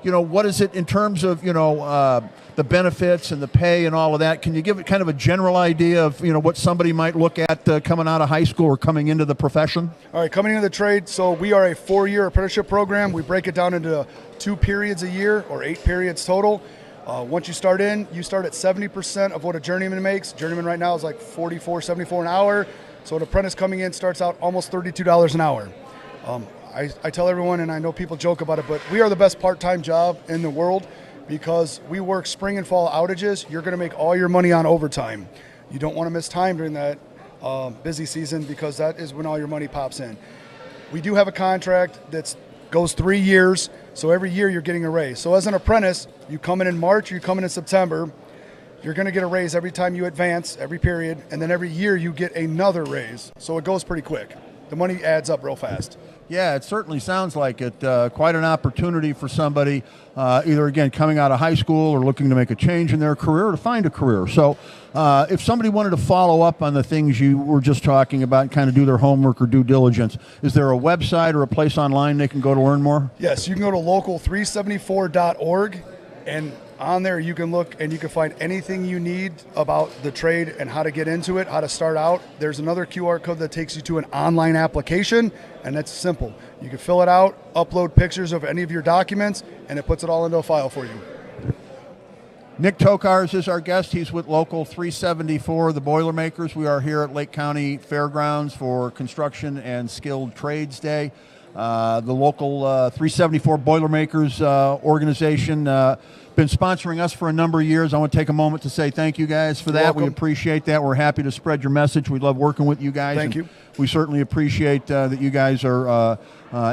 what is it in terms of the benefits and the pay and all of that? Can you give it kind of a general idea of what somebody might look at coming out of high school or coming into the profession? All right, coming into the trade. So we are a 4-year apprenticeship program. We break it down into 2 periods a year, or 8 periods total. Once you start at 70% of what a journeyman makes. Journeyman right now is like $44.74 an hour. So an apprentice coming in starts out almost $32 an hour. I tell everyone, and I know people joke about it, but we are the best part-time job in the world because we work spring and fall outages. You're going to make all your money on overtime. You don't want to miss time during that busy season because that is when all your money pops in. We do have a contract that goes 3 years, so every year you're getting a raise. So as an apprentice, you come in March, you come in September, you're going to get a raise every time you advance, every period, and then every year you get another raise. So it goes pretty quick. The money adds up real fast. Yeah, it certainly sounds like it. Quite an opportunity for somebody, either, again, coming out of high school or looking to make a change in their career or to find a career. So if somebody wanted to follow up on the things you were just talking about and kind of do their homework or due diligence, is there a website or a place online they can go to learn more? Yes, you can go to local374.org, and on there you can look and you can find anything you need about the trade and how to get into it, how to start out. There's another QR code that takes you to an online application, and that's simple. You can fill it out, upload pictures of any of your documents, and it puts it all into a file for you. Nick Tokars is our guest. He's with Local 374, the Boilermakers. We are here at Lake County Fairgrounds for Construction and Skilled Trades Day. The Local 374 Boilermakers organization been sponsoring us for a number of years. I want to take a moment to say thank you guys for that. We appreciate that. We're happy to spread your message. We love working with you guys. Thank you. We certainly appreciate that you guys are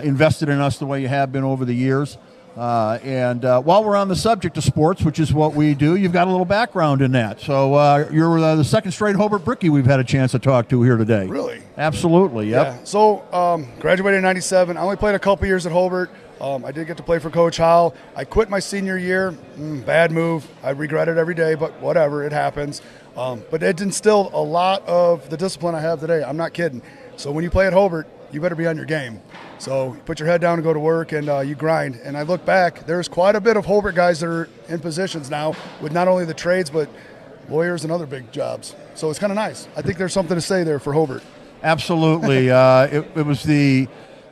invested in us the way you have been over the years. And while we're on the subject of sports, which is what we do, you've got a little background in that. So you're the second straight Hobart Brickie we've had a chance to talk to here today. Really? Absolutely, yep. Yeah. So graduated in 97. I only played a couple years at Hobart. I did get to play for Coach Howell. I quit my senior year. Bad move. I regret it every day, but whatever, it happens. But it instilled a lot of the discipline I have today. I'm not kidding. So when you play at Hobart, you better be on your game. So you put your head down and go to work, and you grind. And I look back, there's quite a bit of Hobart guys that are in positions now with not only the trades, but lawyers and other big jobs. So it's kind of nice. I think there's something to say there for Hobart. Absolutely. It was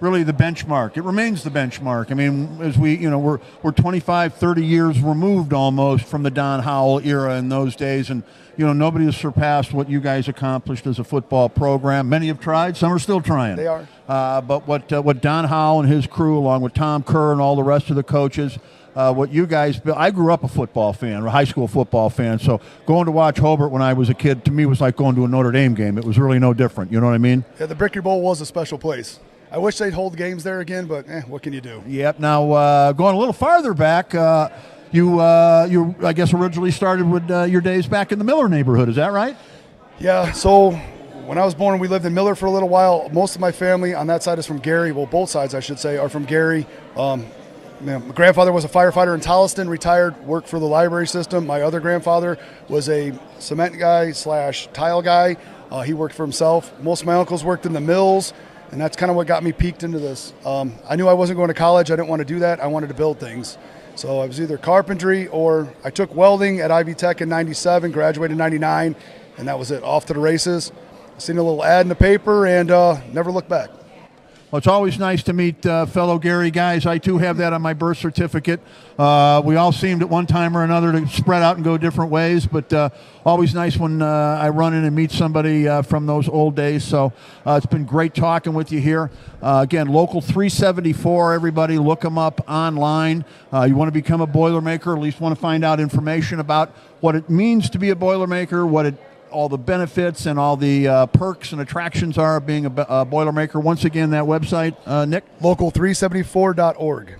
really the benchmark. It remains the benchmark. I mean, as we're 25, 30 years removed almost from the Don Howell era in those days, and nobody has surpassed what you guys accomplished as a football program. Many have tried, some are still trying. They are. But what Don Howell and his crew, along with Tom Kerr and all the rest of the coaches, what you guys built. I grew up a football fan, a high school football fan, so going to watch Hobart when I was a kid, to me, was like going to a Notre Dame game. It was really no different. You know what I mean? Yeah, the Brickley Bowl was a special place. I wish they'd hold games there again, but what can you do? Yep. Now, going a little farther back, you I guess originally started with your days back in the Miller neighborhood. Is that right? Yeah. So when I was born, we lived in Miller for a little while. Most of my family on that side is from Gary. Well, both sides, I should say, are from Gary. My grandfather was a firefighter in Tolliston, retired, worked for the library system. My other grandfather was a cement guy / tile guy. He worked for himself. Most of my uncles worked in the mills, and that's kind of what got me peaked into this. I knew I wasn't going to college. I didn't want to do that. I wanted to build things. So I was either carpentry or I took welding at Ivy Tech in 97, graduated in 99, and that was it. Off to the races. Seen a little ad in the paper and never looked back. Well, it's always nice to meet fellow Gary guys. I, too, have that on my birth certificate. We all seemed at one time or another to spread out and go different ways, but always nice when I run in and meet somebody from those old days. So it's been great talking with you here. Again, Local 374, everybody, look them up online. You want to become a Boilermaker, at least want to find out information about what it means to be a Boilermaker, all the benefits and all the perks and attractions are of being a Boilermaker. Once again, that website, Nick? Local374.org.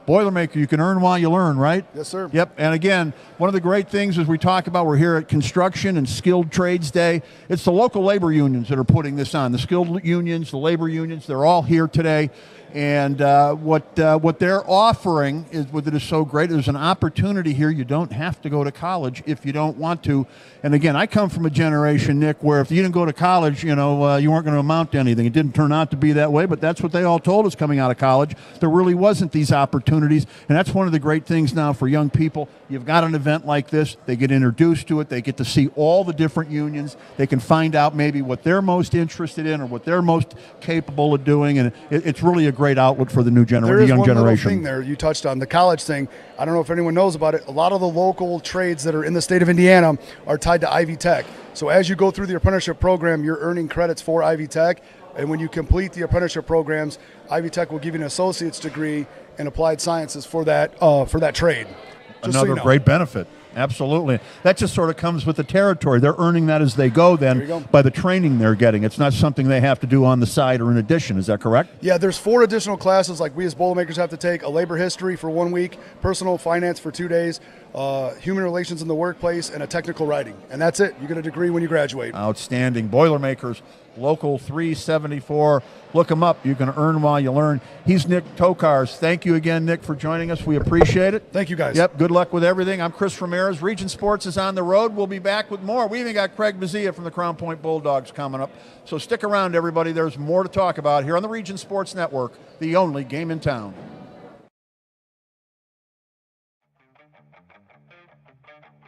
Boilermaker, you can earn while you learn, right? Yes, sir. Yep. And again, one of the great things as we talk about, we're here at Construction and Skilled Trades Day. It's the local labor unions that are putting this on. The skilled unions, the labor unions, they're all here today. And what they're offering is so great. There's an opportunity here. You don't have to go to college if you don't want to. And again, I come from a generation, Nick, where if you didn't go to college, you weren't going to amount to anything. It didn't turn out to be that way, but that's what they all told us coming out of college. There really wasn't these opportunities, and that's one of the great things now for young people. You've got an event like this. They get introduced to it. They get to see all the different unions. They can find out maybe what they're most interested in or what they're most capable of doing, and it's really a great outlet for the young generation. There is one little thing there you touched on, the college thing. I don't know if anyone knows about it. A lot of the local trades that are in the state of Indiana are tied to Ivy Tech. So as you go through the apprenticeship program, you're earning credits for Ivy Tech. And when you complete the apprenticeship programs, Ivy Tech will give you an associate's degree in applied sciences for that trade. Just Another great benefit. Absolutely. That just sort of comes with the territory. They're earning that as they go then by the training they're getting. It's not something they have to do on the side or in addition. Is that correct? Yeah, there's 4 additional classes like we as Boilermakers have to take: a labor history for 1 week, personal finance for 2 days, human relations in the workplace, and a technical writing. And that's it. You get a degree when you graduate. Outstanding. Boilermakers, Local 374. Look them up. You can earn while you learn. He's Nick Tokars. Thank you again, Nick, for joining us. We appreciate it. Thank you, guys. Yep, good luck with everything. I'm Chris Ramirez. Region Sports is on the road. We'll be back with more. We even got Craig Mazzia from the Crown Point Bulldogs coming up. So stick around, everybody. There's more to talk about here on the Region Sports Network, the only game in town.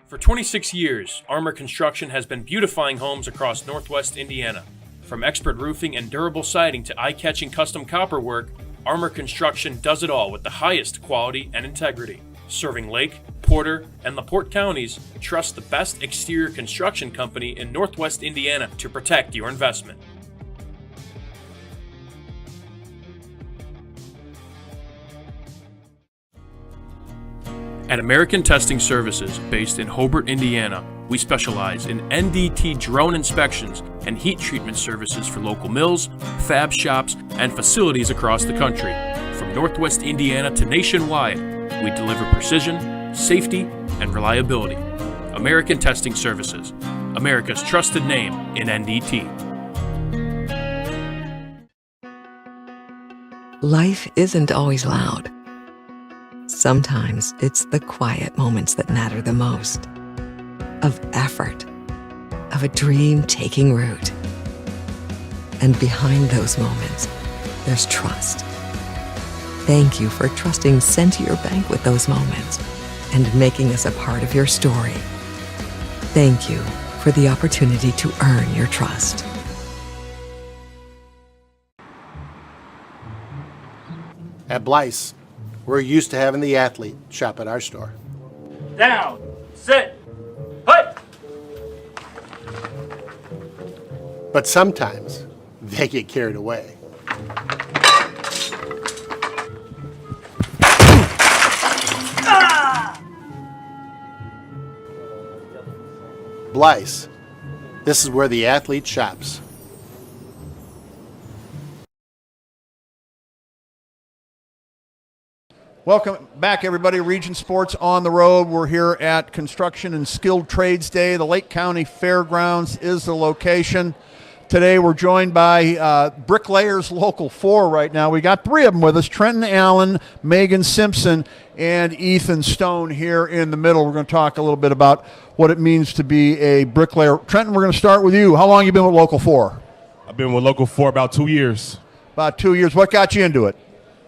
For 26 years, Armor Construction has been beautifying homes across Northwest Indiana. From expert roofing and durable siding to eye-catching custom copper work, Armor Construction does it all with the highest quality and integrity. Serving Lake, Porter, and LaPorte counties, trust the best exterior construction company in Northwest Indiana to protect your investment. At American Testing Services, based in Hobart, Indiana, we specialize in NDT drone inspections and heat treatment services for local mills, fab shops, and facilities across the country. From Northwest Indiana to nationwide, we deliver precision, safety, and reliability. American Testing Services, America's trusted name in NDT. Life isn't always loud. Sometimes it's the quiet moments that matter the most. Of effort, of a dream taking root. And behind those moments, there's trust. Thank you for trusting Centier Bank with those moments and making us a part of your story. Thank you for the opportunity to earn your trust. At Blyce, we're used to having the athlete shop at our store. Down, sit, hut. But sometimes they get carried away. Blyce, this is where the athlete shops. Welcome back, everybody. Region Sports on the road. We're here at Construction and Skilled Trades Day. The Lake County Fairgrounds is the location. Today we're joined by Bricklayers Local 4 right now. We got three of them with us, Trenton Allen, Megan Simpson, and Ethan Stone here in the middle. We're going to talk a little bit about what it means to be a bricklayer. Trenton, we're going to start with you. How long have you been with Local 4? I've been with Local 4 about 2 years. About 2 years. What got you into it?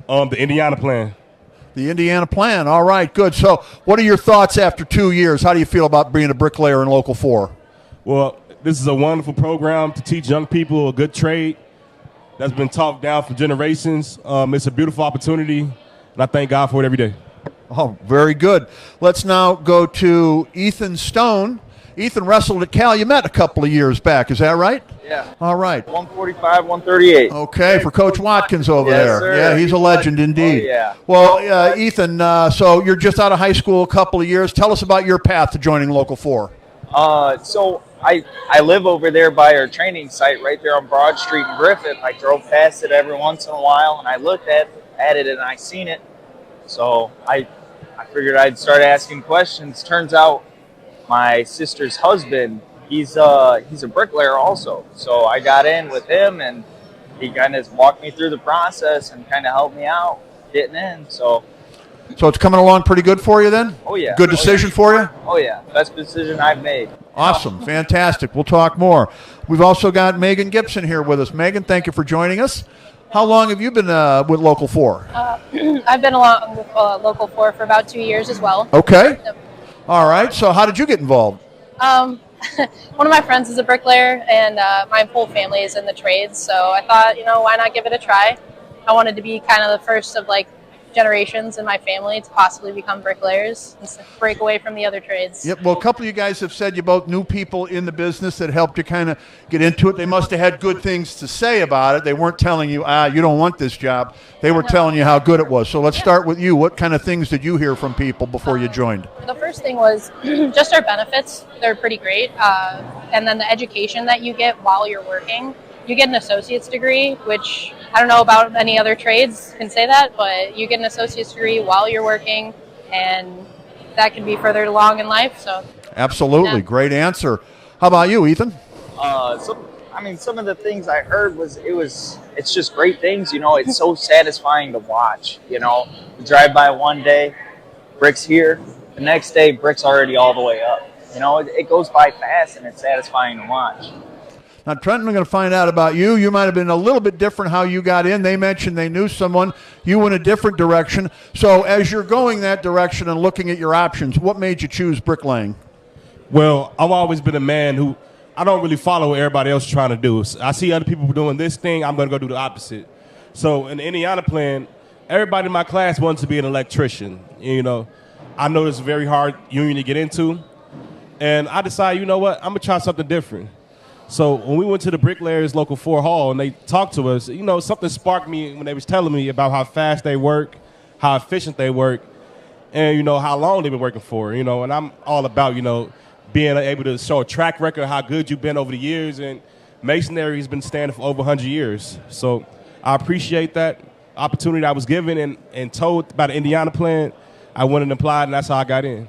The Indiana plan. The Indiana plan. All right, good. So what are your thoughts after 2 years? How do you feel about being a bricklayer in Local 4? Well, this is a wonderful program to teach young people a good trade that's been taught down for generations. It's a beautiful opportunity, and I thank God for it every day. Oh, very good. Let's now go to Ethan Stone. Ethan wrestled at Calumet a couple of years back. Is that right? Yeah. All right. 145, 138. Okay, for Coach Watkins over Yes, there. sir. Yeah, he's a legend indeed. Oh, yeah. Well, Ethan, so you're just out of high school a couple of years. Tell us about your path to joining Local 4. So I live over there by our training site right there on Broad Street in Griffith. I drove past it every once in a while, and I looked at it, and I seen it. So I figured I'd start asking questions. Turns out my sister's husband, he's a bricklayer also. So I got in with him, and he kind of walked me through the process and kind of helped me out getting in. So it's coming along pretty good for you then? Oh, yeah. Good decision for you? Oh, yeah. Best decision I've made. Awesome. Fantastic. We'll talk more. We've also got Megan Gibson here with us. Megan, thank you for joining us. How long have you been with Local 4? I've been along with Local 4 for about 2 years as well. Okay. All right. So how did you get involved? One of my friends is a bricklayer, and my whole family is in the trades. So I thought, why not give it a try? I wanted to be kind of the first of generations in my family to possibly become bricklayers and break away from the other trades. Yep. Well, a couple of you guys have said you both knew people in the business that helped you kind of get into it. They must have had good things to say about it. They weren't telling you, you don't want this job. They were telling you how good it was. So let's start with you. What kind of things did you hear from people before you joined? The first thing was just our benefits. They're pretty great. And then the education that you get while you're working. You get an associate's degree, which I don't know about any other trades can say that, but you get an associate's degree while you're working, and that can be furthered along in life. So absolutely. Yeah. Great answer. How about you, Ethan? Some of the things I heard it's just great things. It's so satisfying to watch. You drive by one day, bricks here, the next day, bricks already all the way up. It goes by fast, and it's satisfying to watch. Now, Trenton, I'm going to find out about you. You might have been a little bit different how you got in. They mentioned they knew someone. You went a different direction. So as you're going that direction and looking at your options, what made you choose bricklaying? Well, I've always been a man who I don't really follow what everybody else is trying to do. I see other people doing this thing, I'm going to go do the opposite. So in the Indiana plan, everybody in my class wants to be an electrician. I know it's a very hard union to get into. And I decided, you know what, I'm going to try something different. So when we went to the Bricklayers Local 4 Hall and they talked to us, something sparked me when they was telling me about how fast they work, how efficient they work, and, how long they've been working for, and I'm all about, being able to show a track record of how good you've been over the years, and masonry has been standing for over 100 years. So I appreciate that opportunity I was given and told about the Indiana plan. I went and applied, and that's how I got in.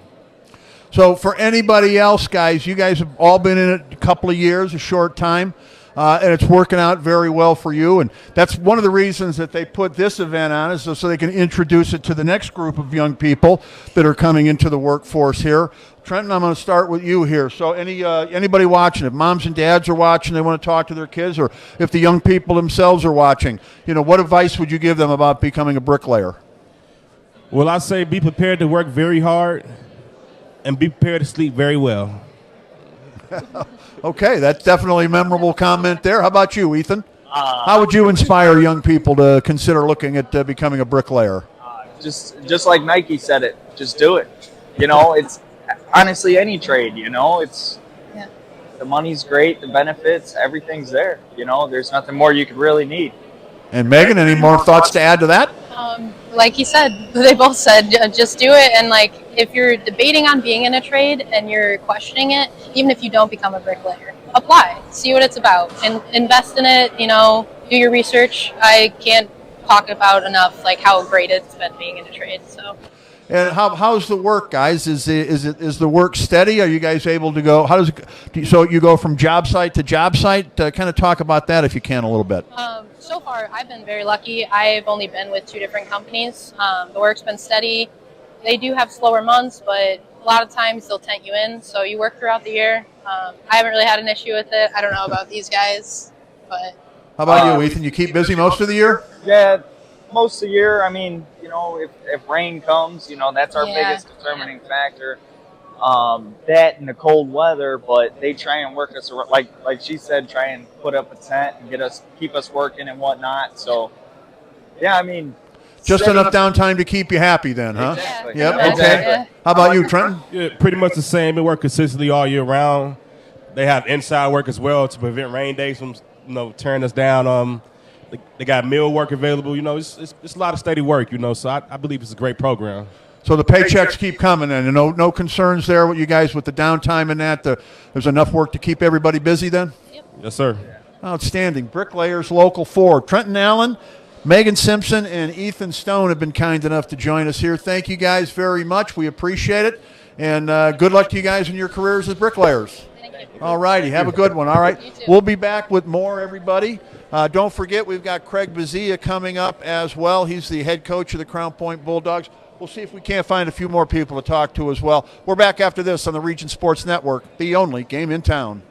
So for anybody else, guys, you guys have all been in it a couple of years, a short time. and it's working out very well for you. And that's one of the reasons that they put this event on, is so they can introduce it to the next group of young people that are coming into the workforce here. Trenton, I'm going to start with you here. So anybody watching, if moms and dads are watching, they want to talk to their kids, or if the young people themselves are watching, what advice would you give them about becoming a bricklayer? Well, I say be prepared to work very hard and be prepared to sleep very well. Okay, that's definitely a memorable comment there. How about you, Ethan? How would you inspire young people to consider looking at becoming a bricklayer? Just like Nike said it, just do it. It's honestly any trade, it's the money's great, the benefits, everything's there. There's nothing more you could really need. And Megan, any more thoughts to add to that? Like you said, they both said, just do it. And if you're debating on being in a trade and you're questioning it, even if you don't become a bricklayer, apply, see what it's about, and invest in it. Do your research. I can't talk about enough how great it's been being in a trade. So. And how's the work, guys? Is the work steady? Are you guys able to go? How does it? So you go from job site to job site? Kind of talk about that if you can a little bit. So far, I've been very lucky. I've only been with 2 different companies. The work's been steady. They do have slower months, but a lot of times they'll tent you in, so you work throughout the year. I haven't really had an issue with it. I don't know about these guys, but. How about you, Ethan? You keep busy most of the year? Yeah, most of the year. I mean, if rain comes, that's our biggest determining factor. That and the cold weather, but they try and work us around, like she said, try and put up a tent and keep us working and whatnot. So, yeah, I mean, just enough downtime to keep you happy, then, huh? Exactly. Yep. Yeah, Okay. exactly. How about you, Trenton? Yeah, pretty much the same. They work consistently all year round. They have inside work as well to prevent rain days from tearing us down. They got meal work available. It's a lot of steady work. So I believe it's a great program. So the paychecks keep coming, and no concerns there with you guys with the downtime and that. There's enough work to keep everybody busy then? Yes, sir. Outstanding. Bricklayers Local 4. Trenton Allen, Megan Simpson, and Ethan Stone have been kind enough to join us here. Thank you guys very much. We appreciate it. And good luck to you guys in your careers as bricklayers. All righty. Have a good one. All right. We'll be back with more, everybody. Don't forget, we've got Craig Bazia coming up as well. He's the head coach of the Crown Point Bulldogs. We'll see if we can't find a few more people to talk to as well. We're back after this on the Region Sports Network, the only game in town.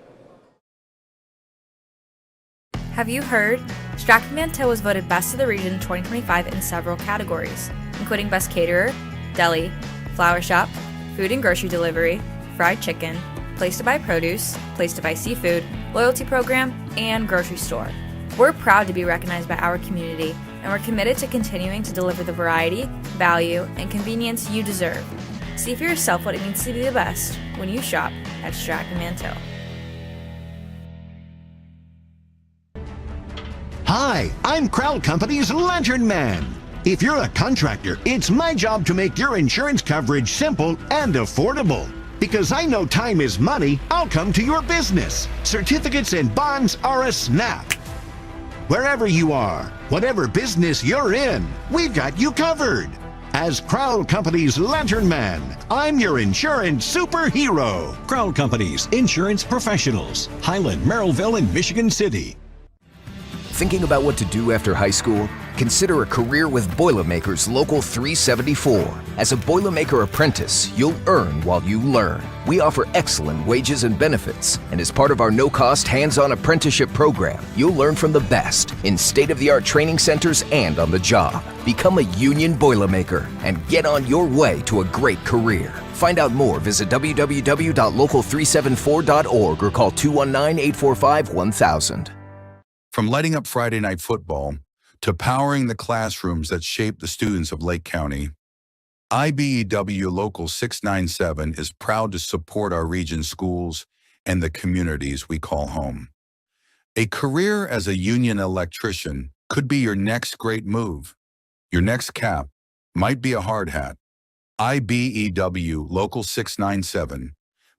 Have you heard? Stratton-Manteau was voted Best of the Region 2025 in several categories, including Best Caterer, Deli, Flower Shop, Food and Grocery Delivery, Fried Chicken, Place to Buy Produce, Place to Buy Seafood, Loyalty Program, and Grocery Store. We're proud to be recognized by our community, and we're committed to continuing to deliver the variety, value, and convenience you deserve. See for yourself what it means to be the best when you shop at Stratton-Manteau. Hi, I'm Crown Company's Lantern Man. If you're a contractor, it's my job to make your insurance coverage simple and affordable. Because I know time is money, I'll come to your business. Certificates and bonds are a snap. Wherever you are, whatever business you're in, we've got you covered. As Crown Company's Lantern Man, I'm your insurance superhero. Crown Company's Insurance Professionals, Highland, Merrillville, and Michigan City. Thinking about what to do after high school? Consider a career with Boilermakers Local 374. As a Boilermaker apprentice, you'll earn while you learn. We offer excellent wages and benefits, and as part of our no-cost hands-on apprenticeship program, you'll learn from the best in state-of-the-art training centers and on the job. Become a union Boilermaker and get on your way to a great career. Find out more, visit www.local374.org or call 219-845-1000. From lighting up Friday Night Football to powering the classrooms that shape the students of Lake County, IBEW Local 697 is proud to support our region's schools and the communities we call home. A career as a union electrician could be your next great move. Your next cap might be a hard hat. IBEW Local 697,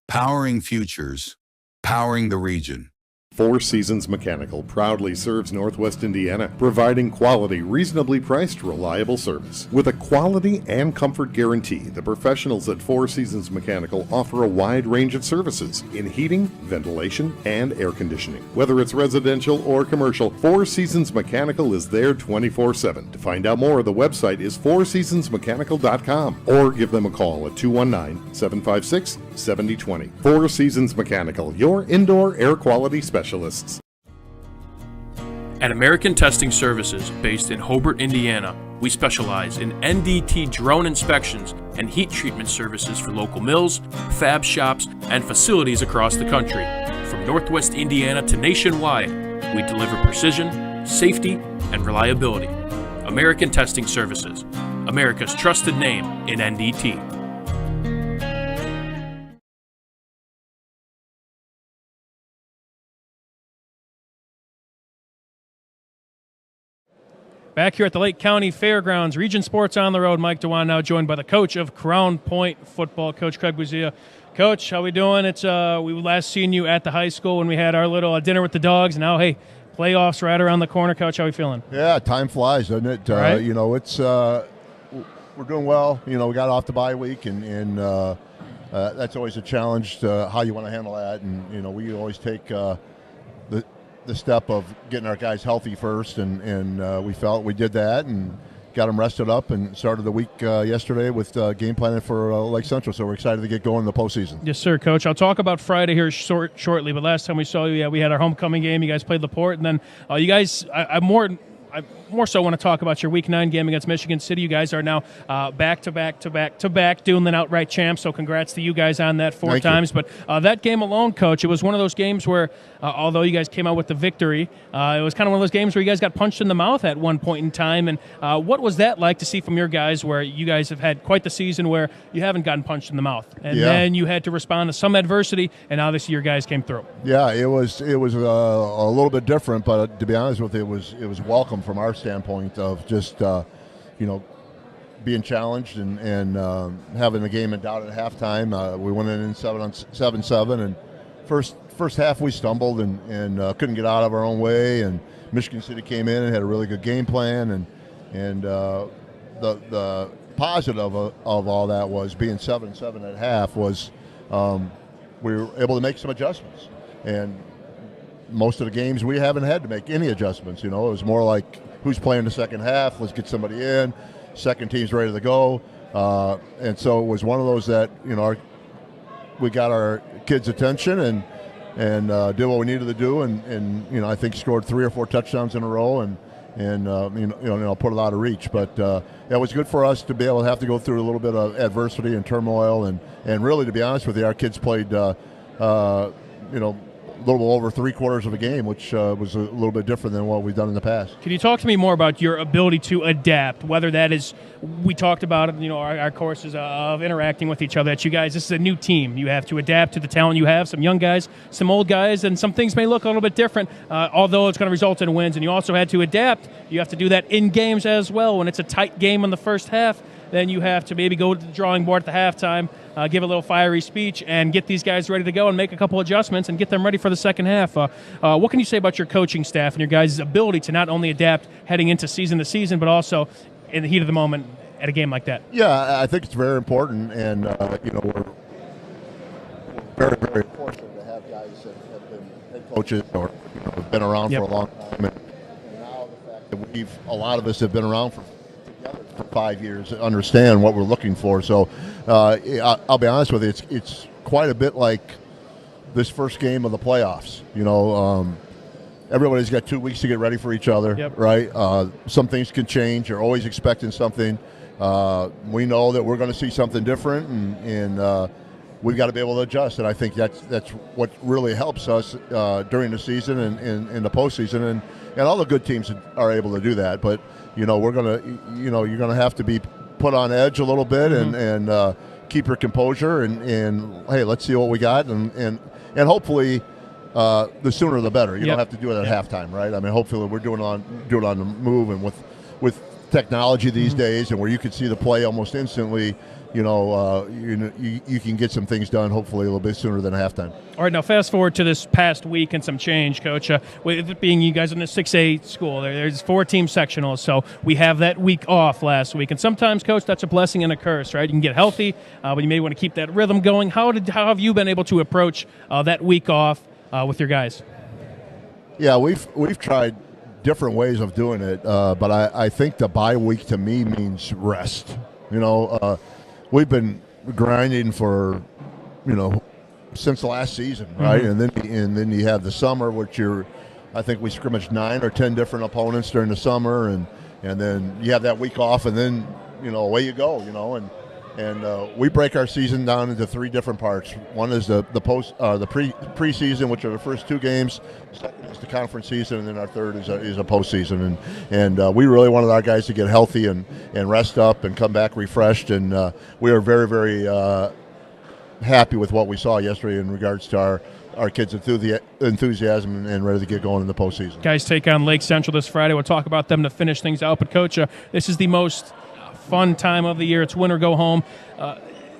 powering futures, powering the region. Four Seasons Mechanical proudly serves Northwest Indiana, providing quality, reasonably priced, reliable service. With a quality and comfort guarantee, the professionals at Four Seasons Mechanical offer a wide range of services in heating, ventilation, and air conditioning. Whether it's residential or commercial, Four Seasons Mechanical is there 24/7. To find out more, the website is fourseasonsmechanical.com or give them a call at 219-756-7020. Four Seasons Mechanical, your indoor air quality specialist. At American Testing Services, based in Hobart, Indiana, we specialize in NDT drone inspections and heat treatment services for local mills, fab shops, and facilities across the country. From Northwest Indiana to nationwide, we deliver precision, safety, and reliability. American Testing Services, America's trusted name in NDT. Back here at the Lake County Fairgrounds, Region Sports on the Road. Mike DeWan now joined by the coach of Crown Point football, Coach Craig Buzia. Coach, how we doing? It's we last seen you at the high school when we had our little dinner with the dogs. Now, hey, playoffs right around the corner. Coach, how we feeling? Yeah, time flies, doesn't it? Right. You know, it's we're doing well. You know, we got off the bye week, and that's always a challenge to how you want to handle that. And you know, we always take the step of getting our guys healthy first, and we felt we did that and got them rested up and started the week yesterday with game planning for Lake Central. So we're excited to get going in the postseason. Yes, sir, Coach. I'll talk about Friday here shortly, but last time we saw you, we had our homecoming game. You guys played LaPorte, and then you guys, I more so want to talk about your Week 9 game against Michigan City. You guys are now back-to-back doing an outright champ, so congrats to you guys on that four times. But that game alone, Coach, it was one of those games where, although you guys came out with the victory, it was kind of one of those games where you guys got punched in the mouth at one point in time. And what was that like to see from your guys, where you guys have had quite the season where you haven't gotten punched in the mouth, and then you had to respond to some adversity, and obviously your guys came through? Yeah, it was a little bit different, but to be honest with you, it was welcome from our standpoint of just being challenged and having the game in doubt at halftime. We went in 7-7, and first half we stumbled and couldn't get out of our own way, and Michigan City came in and had a really good game plan, and the positive of all that was being 7-7 at half was we were able to make some adjustments, and most of the games we haven't had to make any adjustments. You know, it was more like, who's playing the second half? Let's get somebody in. Second team's ready to go. And so it was one of those that, you know, we got our kids' attention and did what we needed to do. And you know, I think scored 3 or 4 touchdowns in a row and put a lot of reach. But it was good for us to be able to have to go through a little bit of adversity and turmoil. And really, to be honest with you, our kids played, a little over 3/4 of a game, which was a little bit different than what we've done in the past. Can you talk to me more about your ability to adapt, whether that is, we talked about it, you know, our courses of interacting with each other, that you guys, this is a new team. You have to adapt to the talent you have, some young guys, some old guys, and some things may look a little bit different, although it's going to result in wins. And you also had to adapt. You have to do that in games as well. When it's a tight game in the first half, then you have to maybe go to the drawing board at the halftime, give a little fiery speech, and get these guys ready to go and make a couple adjustments and get them ready for the second half. What can you say about your coaching staff and your guys' ability to not only adapt heading into season to season, but also in the heat of the moment at a game like that? Yeah, I think it's very important, and we're very, very fortunate to have guys that have been head coaches or have been around for a long time. And now the fact that a lot of us have been around for 5 years, understand what we're looking for. So I'll be honest with you, it's quite a bit like this first game of the playoffs. You know, everybody's got 2 weeks to get ready for each other, right? Some things can change. You're always expecting something. We know that we're going to see something different, and we've got to be able to adjust. And I think that's what really helps us during the season and in the postseason. And all the good teams are able to do that. But you're gonna have to be put on edge a little bit and keep your composure and hey, let's see what we got and hopefully the sooner the better. You don't have to do it at halftime, right? I mean, hopefully we're doing it on the move, and with technology these days, and where you can see the play almost instantly. you can get some things done hopefully a little bit sooner than halftime. All right, now fast forward to this past week and some change, Coach. With it being you guys in the 6A school, there's 4-team sectionals, so we have that week off last week. And sometimes, Coach, that's a blessing and a curse, right? You can get healthy, but you may want to keep that rhythm going. How have you been able to approach that week off with your guys? Yeah, we've tried different ways of doing it, but I think the bye week to me means rest. We've been grinding for, since the last season, right? Mm-hmm. And then you have the summer, which I think we scrimmaged 9 or 10 different opponents during the summer, and then you have that week off, and then away you go, and we break our season down into 3 different parts. One is the preseason, which are the first 2 games. Second is the conference season, and then our third is a postseason. And we really wanted our guys to get healthy and rest up and come back refreshed. And we are very, very happy with what we saw yesterday in regards to our kids' enthusiasm and ready to get going in the postseason. Guys take on Lake Central this Friday. We'll talk about them to finish things out. But, Coach, this is the most fun time of the year. It's win or go home.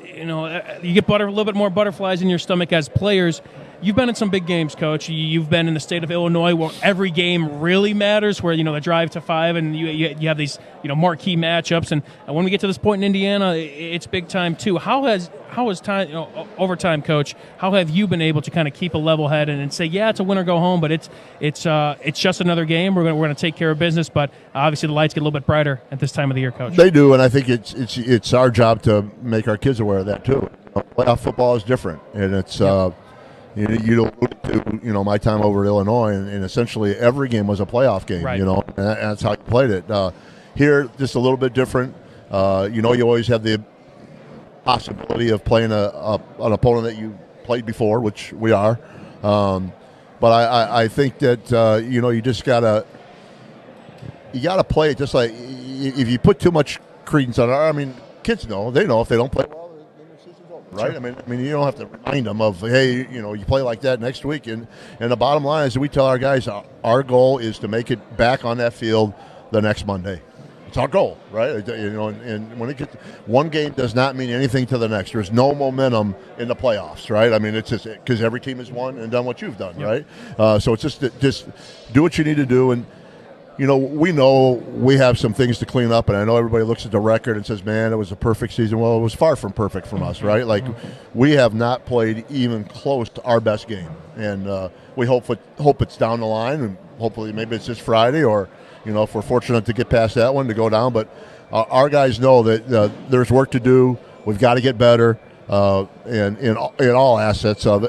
You get a little bit more butterflies in your stomach as players. You've been in some big games, Coach. You've been in the state of Illinois where every game really matters, where, the drive to 5 and you have these, marquee matchups. And when we get to this point in Indiana, it's big time too. How has time, over time, Coach, how have you been able to kind of keep a level head and say, yeah, it's a win or go home, but it's just another game. We're going to take care of business, but obviously the lights get a little bit brighter at this time of the year, Coach. They do, and I think it's our job to make our kids aware of that too. Playoff football is different, and it's you alluded to my time over at Illinois, and essentially every game was a playoff game. Right. And that's how you played it. Here, just a little bit different. You always have the possibility of playing an opponent that you played before, which we are. But I think that you just gotta play it just like if you put too much credence on it. I mean, kids know if they don't play well, then the season's over, right? Sure. I mean, you don't have to remind them of, hey, you play like that next week. And the bottom line is, we tell our guys, our goal is to make it back on that field the next Monday. It's our goal, right? And when it gets, one game does not mean anything to the next. There's no momentum in the playoffs, right? I mean, it's just because every team has won and done what you've done, right? So it's just do what you need to do. And we know we have some things to clean up, and I know everybody looks at the record and says, man, it was a perfect season. Well, it was far from perfect from us, right? Like, we have not played even close to our best game, and we hope it's down the line, and hopefully maybe it's this Friday, or if we're fortunate to get past that one, to go down. But our guys know that there's work to do. We've got to get better. And in all facets of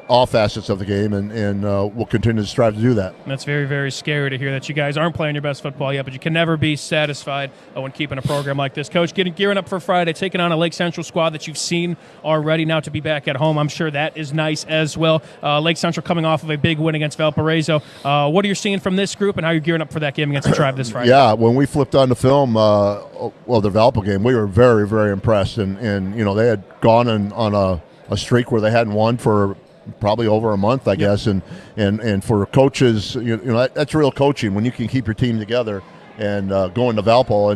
the game, and we'll continue to strive to do that. And that's very, very scary to hear that you guys aren't playing your best football yet, but you can never be satisfied when keeping a program like this. Coach, gearing up for Friday, taking on a Lake Central squad that you've seen already. Now to be back at home, I'm sure that is nice as well. Lake Central coming off of a big win against Valparaiso. What are you seeing from this group, and how are you gearing up for that game against the Tribe this Friday? Yeah, when we flipped on the film, the Valpo game, we were very, very impressed, and they had gone on a streak where they hadn't won for probably over a month, I guess, and for coaches, that's real coaching when you can keep your team together and go into Valpo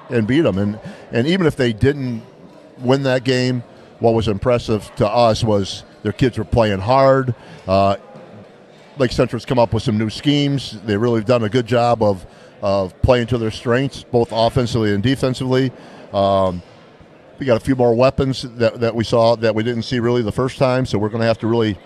and beat them, and even if they didn't win that game, what was impressive to us was their kids were playing hard. Lake Central's come up with some new schemes. They really have done a good job of playing to their strengths, both offensively and defensively. We got a few more weapons that we saw that we didn't see really the first time, so we're going to have to really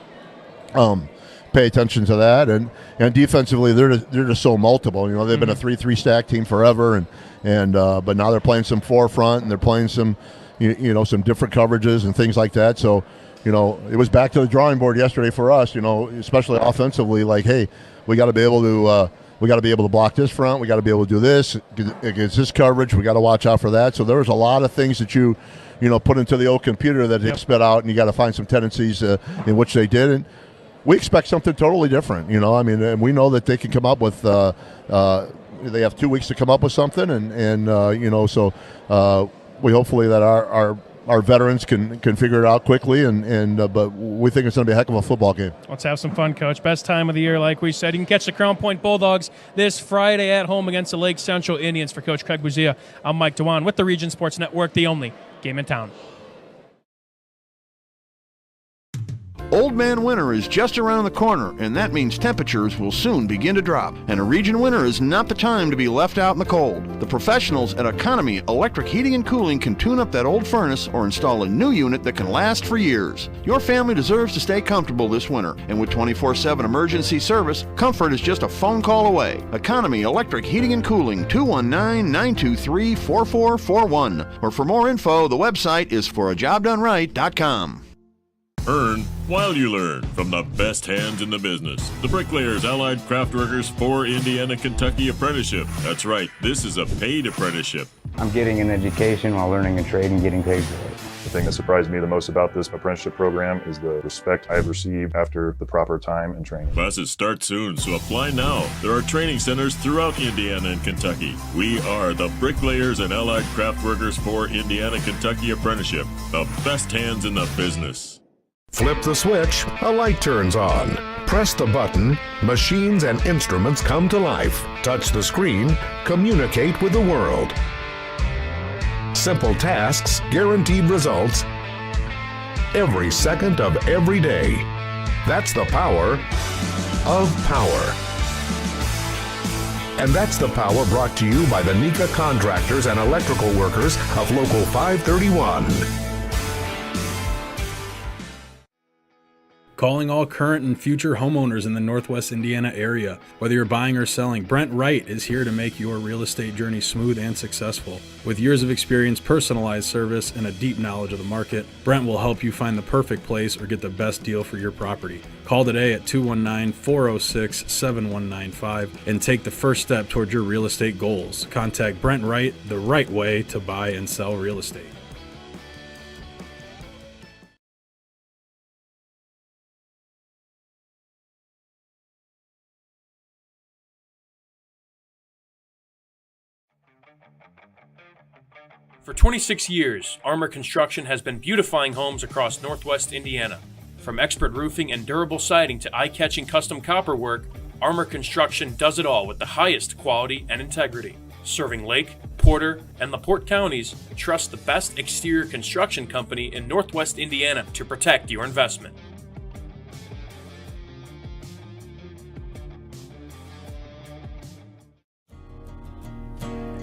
pay attention to that. And defensively, they're just so multiple. They've been a 3-3 stack team forever, but now they're playing some forefront, and they're playing some some different coverages and things like that. So it was back to the drawing board yesterday for us. Especially offensively, like, hey, we got to be able to. We got to be able to block this front. We got to be able to do this against this coverage. We got to watch out for that. So there was a lot of things that you put into the old computer that they spit out, and you got to find some tendencies in which they did. And we expect something totally different. And we know that they can come up with. They have 2 weeks to come up with something, and so we hopefully that our veterans can figure it out quickly, but we think it's going to be a heck of a football game. Let's have some fun, Coach. Best time of the year, like we said. You can catch the Crown Point Bulldogs this Friday at home against the Lake Central Indians. For Coach Craig Buzia, I'm Mike Dewan with the Region Sports Network, the only Game in town. Old Man Winter is just around the corner, and that means temperatures will soon begin to drop. And a region winter is not the time to be left out in the cold. The professionals at Economy Electric Heating and Cooling can tune up that old furnace or install a new unit that can last for years. Your family deserves to stay comfortable this winter, and with 24/7 emergency service, comfort is just a phone call away. Economy Electric Heating and Cooling, 219-923-4441. Or for more info, the website is forajobdoneright.com. Earn while you learn from the best hands in the business. The Bricklayers Allied Craft Workers for Indiana, Kentucky Apprenticeship. That's right, this is a paid apprenticeship. I'm getting an education while learning a trade and getting paid for it. The thing that surprised me the most about this apprenticeship program is the respect I have received after the proper time and training. Classes start soon, so apply now. There are training centers throughout Indiana and Kentucky. We are the Bricklayers and Allied Craft Workers for Indiana, Kentucky Apprenticeship. The best hands in the business. Flip the switch, a light turns on. Press the button, machines and instruments come to life. Touch the screen, communicate with the world. Simple tasks, guaranteed results, every second of every day. That's the power of power. And that's the power brought to you by the NECA contractors and electrical workers of Local 531. Calling all current and future homeowners in the Northwest Indiana area. Whether you're buying or selling, Brent Wright is here to make your real estate journey smooth and successful. With years of experience, personalized service, and a deep knowledge of the market, Brent will help you find the perfect place or get the best deal for your property. Call today at 219-406-7195 and take the first step toward your real estate goals. Contact Brent Wright the right way to buy and sell real estate. For 26 years, Armor Construction has been beautifying homes across Northwest Indiana. From expert roofing and durable siding to eye-catching custom copper work, Armor Construction does it all with the highest quality and integrity. Serving Lake, Porter, and LaPorte counties, trust the best exterior construction company in Northwest Indiana to protect your investment.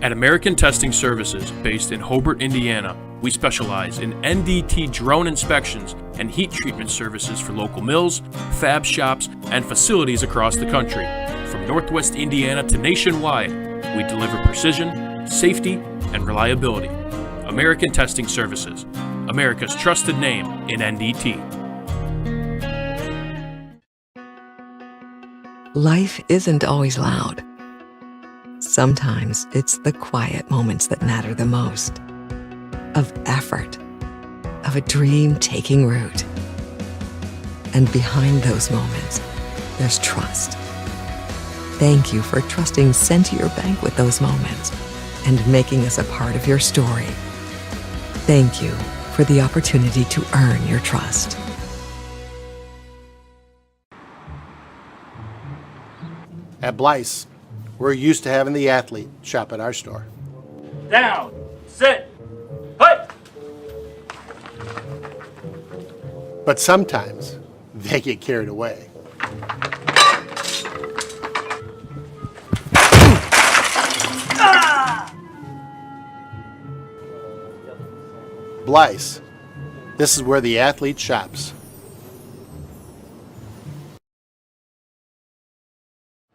At American Testing Services, based in Hobart, Indiana, we specialize in NDT drone inspections and heat treatment services for local mills, fab shops, and facilities across the country. From Northwest Indiana to nationwide, we deliver precision, safety, and reliability. American Testing Services, America's trusted name in NDT. Life isn't always loud. Sometimes it's the quiet moments that matter the most. Of effort, of a dream taking root. And behind those moments, there's trust. Thank you for trusting Sentier Bank with those moments and making us a part of your story. Thank you for the opportunity to earn your trust. At Blyce, we're used to having the athlete shop at our store. Down, sit, hut. But sometimes they get carried away. Blyce, this is where the athlete shops.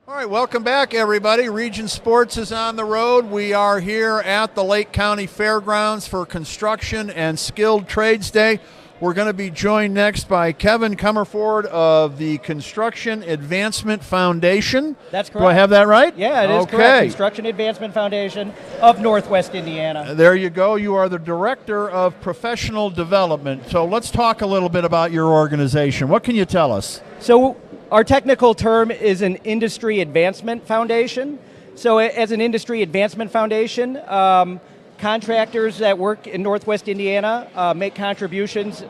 All right, welcome back, everybody. Region Sports is on the road. We are here at the Lake County Fairgrounds for Construction and Skilled Trades Day. We're going to be joined next by Kevin Comerford of the Construction Advancement Foundation. That's correct. Do I have that right? Yeah, it is okay. correct. Construction Advancement Foundation of Northwest Indiana. There you go. You are the Director of Professional Development. So let's talk a little bit about your organization. What can you tell us? So our technical term is an Industry Advancement Foundation. So as an Industry Advancement Foundation, contractors that work in Northwest Indiana make contributions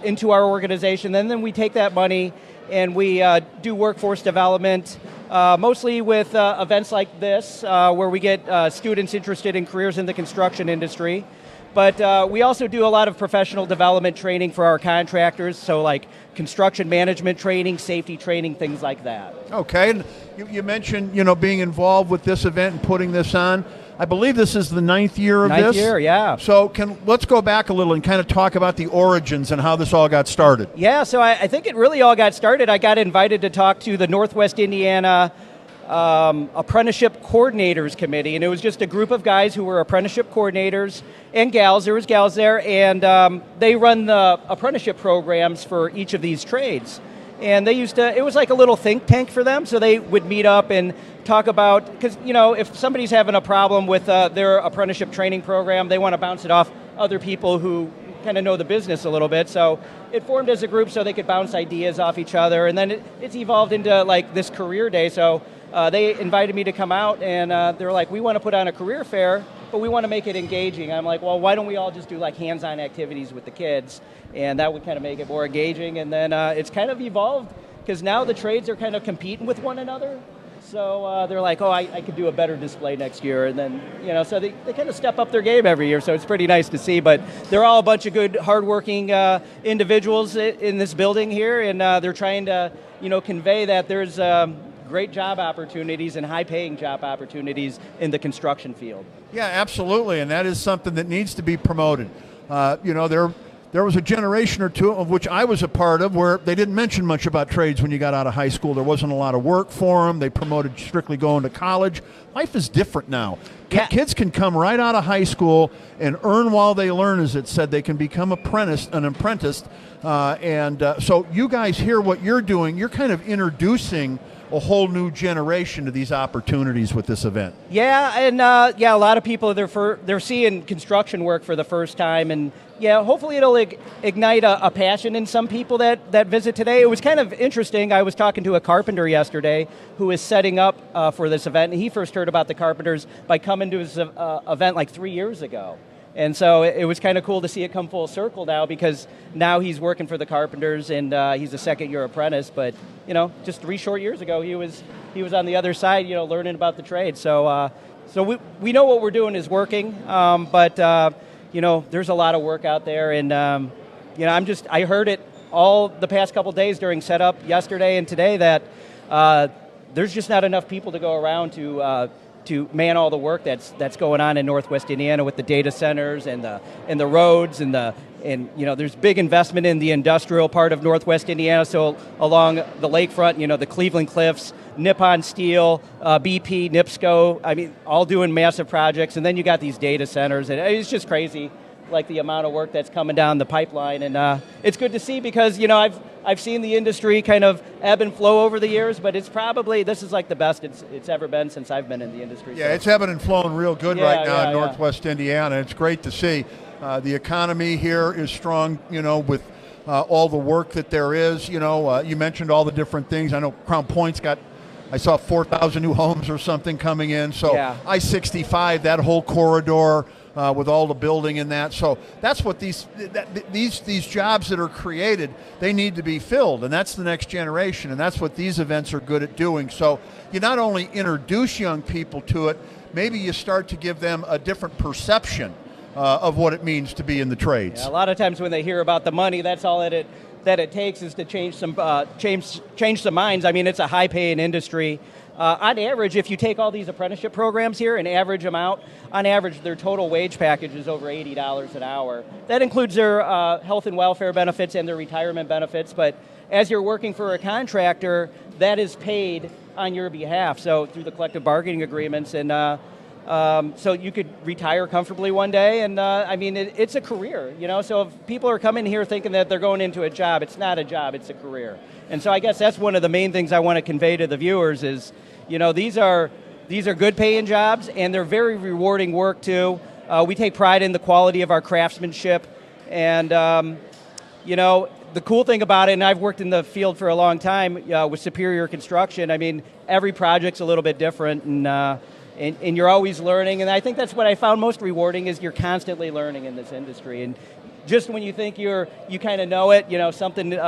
into our organization, and then we take that money and we do workforce development, mostly with events like this, where we get students interested in careers in the construction industry. But we also do a lot of professional development training for our contractors, so like construction management training, safety training, things like that. Okay, and you mentioned, being involved with this event and putting this on. I believe this is the 9th year of this. 9th year, yeah. So let's go back a little and kind of talk about the origins and how this all got started. Yeah, so I think it really all got started. I got invited to talk to the Northwest Indiana Apprenticeship Coordinators Committee, and it was just a group of guys who were apprenticeship coordinators and gals. There was gals there, and they run the apprenticeship programs for each of these trades. And they it was like a little think tank for them, so they would meet up and talk about, because, if somebody's having a problem with their apprenticeship training program, they want to bounce it off other people who kind of know the business a little bit. So it formed as a group so they could bounce ideas off each other, and then it's evolved into like this career day. So they invited me to come out, and they were like, we want to put on a career fair, but we want to make it engaging. I'm like, well, why don't we all just do like hands-on activities with the kids? And that would kind of make it more engaging. And then it's kind of evolved, because now the trades are kind of competing with one another. So they're like, oh, I could do a better display next year. And then, so they kind of step up their game every year. So it's pretty nice to see. But they're all a bunch of good, hardworking individuals in this building here. And they're trying to, convey that there's great job opportunities and high-paying job opportunities in the construction field. Yeah, absolutely. And that is something that needs to be promoted. There was a generation or two of which I was a part of where they didn't mention much about trades when you got out of high school. There wasn't a lot of work for them. They promoted strictly going to college. Life is different now. Yeah. Kids can come right out of high school and earn while they learn, as it said. They can become an apprentice. So you guys hear what you're doing. You're kind of introducing a whole new generation to these opportunities with this event. Yeah, and a lot of people, they're seeing construction work for the first time, and hopefully it'll ignite a passion in some people that visit today. It was kind of interesting. I was talking to a carpenter yesterday who is setting up for this event, and he first heard about the carpenters by coming to his event like 3 years ago. And so it was kind of cool to see it come full circle now, because now he's working for the carpenters, and he's a second-year apprentice. But just 3 short years ago, he was on the other side, learning about the trade. So we know what we're doing is working, but there's a lot of work out there, and I heard it all the past couple days during setup yesterday and today that there's just not enough people to go around to man all the work that's going on in Northwest Indiana with the data centers and the roads and there's big investment in the industrial part of Northwest Indiana. So along the lakefront, the Cleveland Cliffs, Nippon Steel, BP, NIPSCO, all doing massive projects. And then you got these data centers, and it's just crazy, like the amount of work that's coming down the pipeline. And it's good to see, because I've seen the industry kind of ebb and flow over the years, but this is like the best it's ever been since I've been in the industry. Yeah, it's ebbing and flowing real good right now in Northwest Indiana. It's great to see. The economy here is strong, with all the work that there is. You mentioned all the different things. I know Crown Point's I saw 4,000 new homes or something coming in. So I-65, that whole corridor, with all the building in that. So that's what these jobs that are created, they need to be filled, and that's the next generation, and that's what these events are good at doing. So you not only introduce young people to it, maybe you start to give them a different perception of what it means to be in the trades. Yeah, a lot of times when they hear about the money, that's all that it takes is to change some minds. It's a high-paying industry. On average, if you take all these apprenticeship programs here and average them out, on average, their total wage package is over $80 an hour. That includes their health and welfare benefits and their retirement benefits, but as you're working for a contractor, that is paid on your behalf, so through the collective bargaining agreements, and so you could retire comfortably one day, and it's a career, so if people are coming here thinking that they're going into a job, it's not a job, it's a career. And so I guess that's one of the main things I want to convey to the viewers is, these are good paying jobs, and they're very rewarding work too. We take pride in the quality of our craftsmanship, and the cool thing about it, and I've worked in the field for a long time with Superior Construction, every project's a little bit different, and you're always learning, and I think that's what I found most rewarding is you're constantly learning in this industry. And just when you think you kind of know it, something, you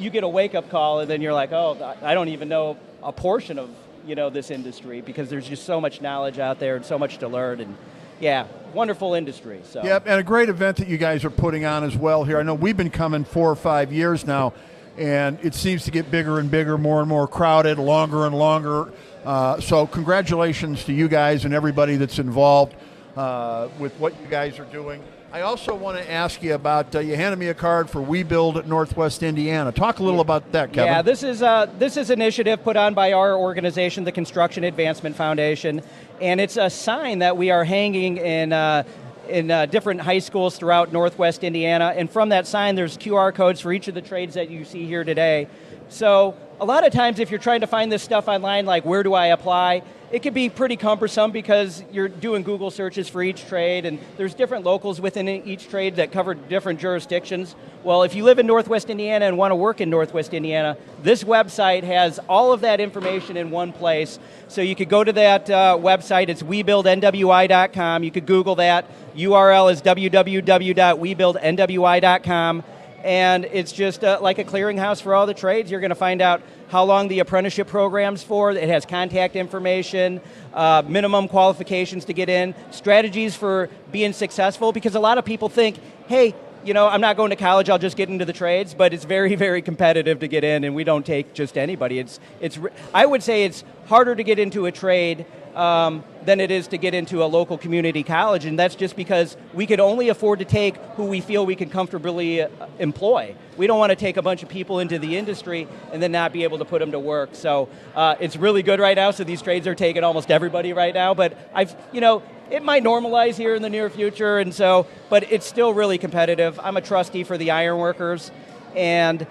get a wake-up call, and then you're like, oh, I don't even know a portion of, this industry, because there's just so much knowledge out there and so much to learn. And yeah, wonderful industry. So. Yep, and a great event that you guys are putting on as well here. I know we've been coming 4 or 5 years now, and it seems to get bigger and bigger, more and more crowded, longer and longer. So congratulations to you guys and everybody that's involved with what you guys are doing. I also want to ask you about, you handed me a card for We Build at Northwest Indiana. Talk a little about that, Kevin. Yeah, this is an initiative put on by our organization, the Construction Advancement Foundation, and it's a sign that we are hanging in different high schools throughout Northwest Indiana, and from that sign there's QR codes for each of the trades that you see here today. So a lot of times if you're trying to find this stuff online, like where do I apply, it can be pretty cumbersome because you're doing Google searches for each trade, and there's different locals within each trade that cover different jurisdictions. Well, if you live in Northwest Indiana and want to work in Northwest Indiana, this website has all of that information in one place. So you could go to that website, it's webuildnwi.com. You could Google that. URL is www.webuildnwi.com. And it's just like a clearinghouse for all the trades. You're going to find out how long the apprenticeship program's for. It has contact information, minimum qualifications to get in, strategies for being successful, because a lot of people think, hey, you know, I'm not going to college, I'll just get into the trades, but it's very, very competitive to get in, and we don't take just anybody. I would say it's harder to get into a trade than it is to get into a local community college, and that's just because we could only afford to take who we feel we can comfortably employ. We don't want to take a bunch of people into the industry and then not be able to put them to work. So it's really good right now, so these trades are taking almost everybody right now, but it might normalize here in the near future, and so, but it's still really competitive. I'm a trustee for the ironworkers, and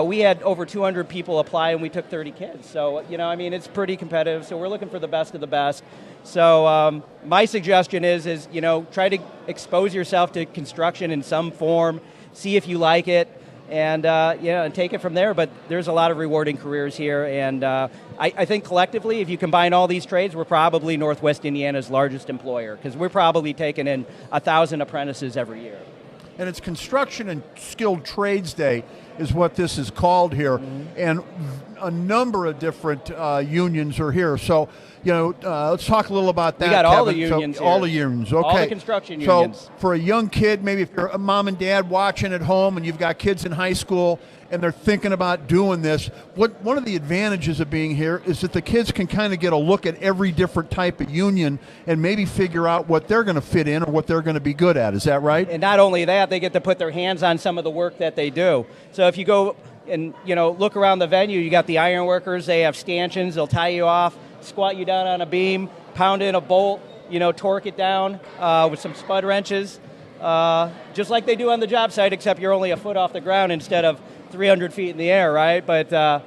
we had over 200 people apply, and we took 30 kids. So, it's pretty competitive. So we're looking for the best of the best. So my suggestion is try to expose yourself to construction in some form, see if you like it, and and take it from there. But there's a lot of rewarding careers here, and I think collectively, if you combine all these trades, we're probably Northwest Indiana's largest employer, because we're probably taking in 1,000 apprentices every year. And it's Construction and Skilled Trades Day is what this is called here, and a number of different unions are here. So, let's talk a little about that. We got Kevin. all the unions here. All the unions, okay. All the construction unions. So, for a young kid, maybe if you're a mom and dad watching at home and you've got kids in high school and they're thinking about doing this, one of the advantages of being here is that the kids can kind of get a look at every different type of union and maybe figure out what they're going to fit in or what they're going to be good at. Is that right? And not only that, they get to put their hands on some of the work that they do. So if you go and look around the venue, you got the ironworkers, they have stanchions, they'll tie you off, squat you down on a beam, pound in a bolt, torque it down with some spud wrenches, just like they do on the job site, except you're only a foot off the ground instead of 300 feet in the air, right? But the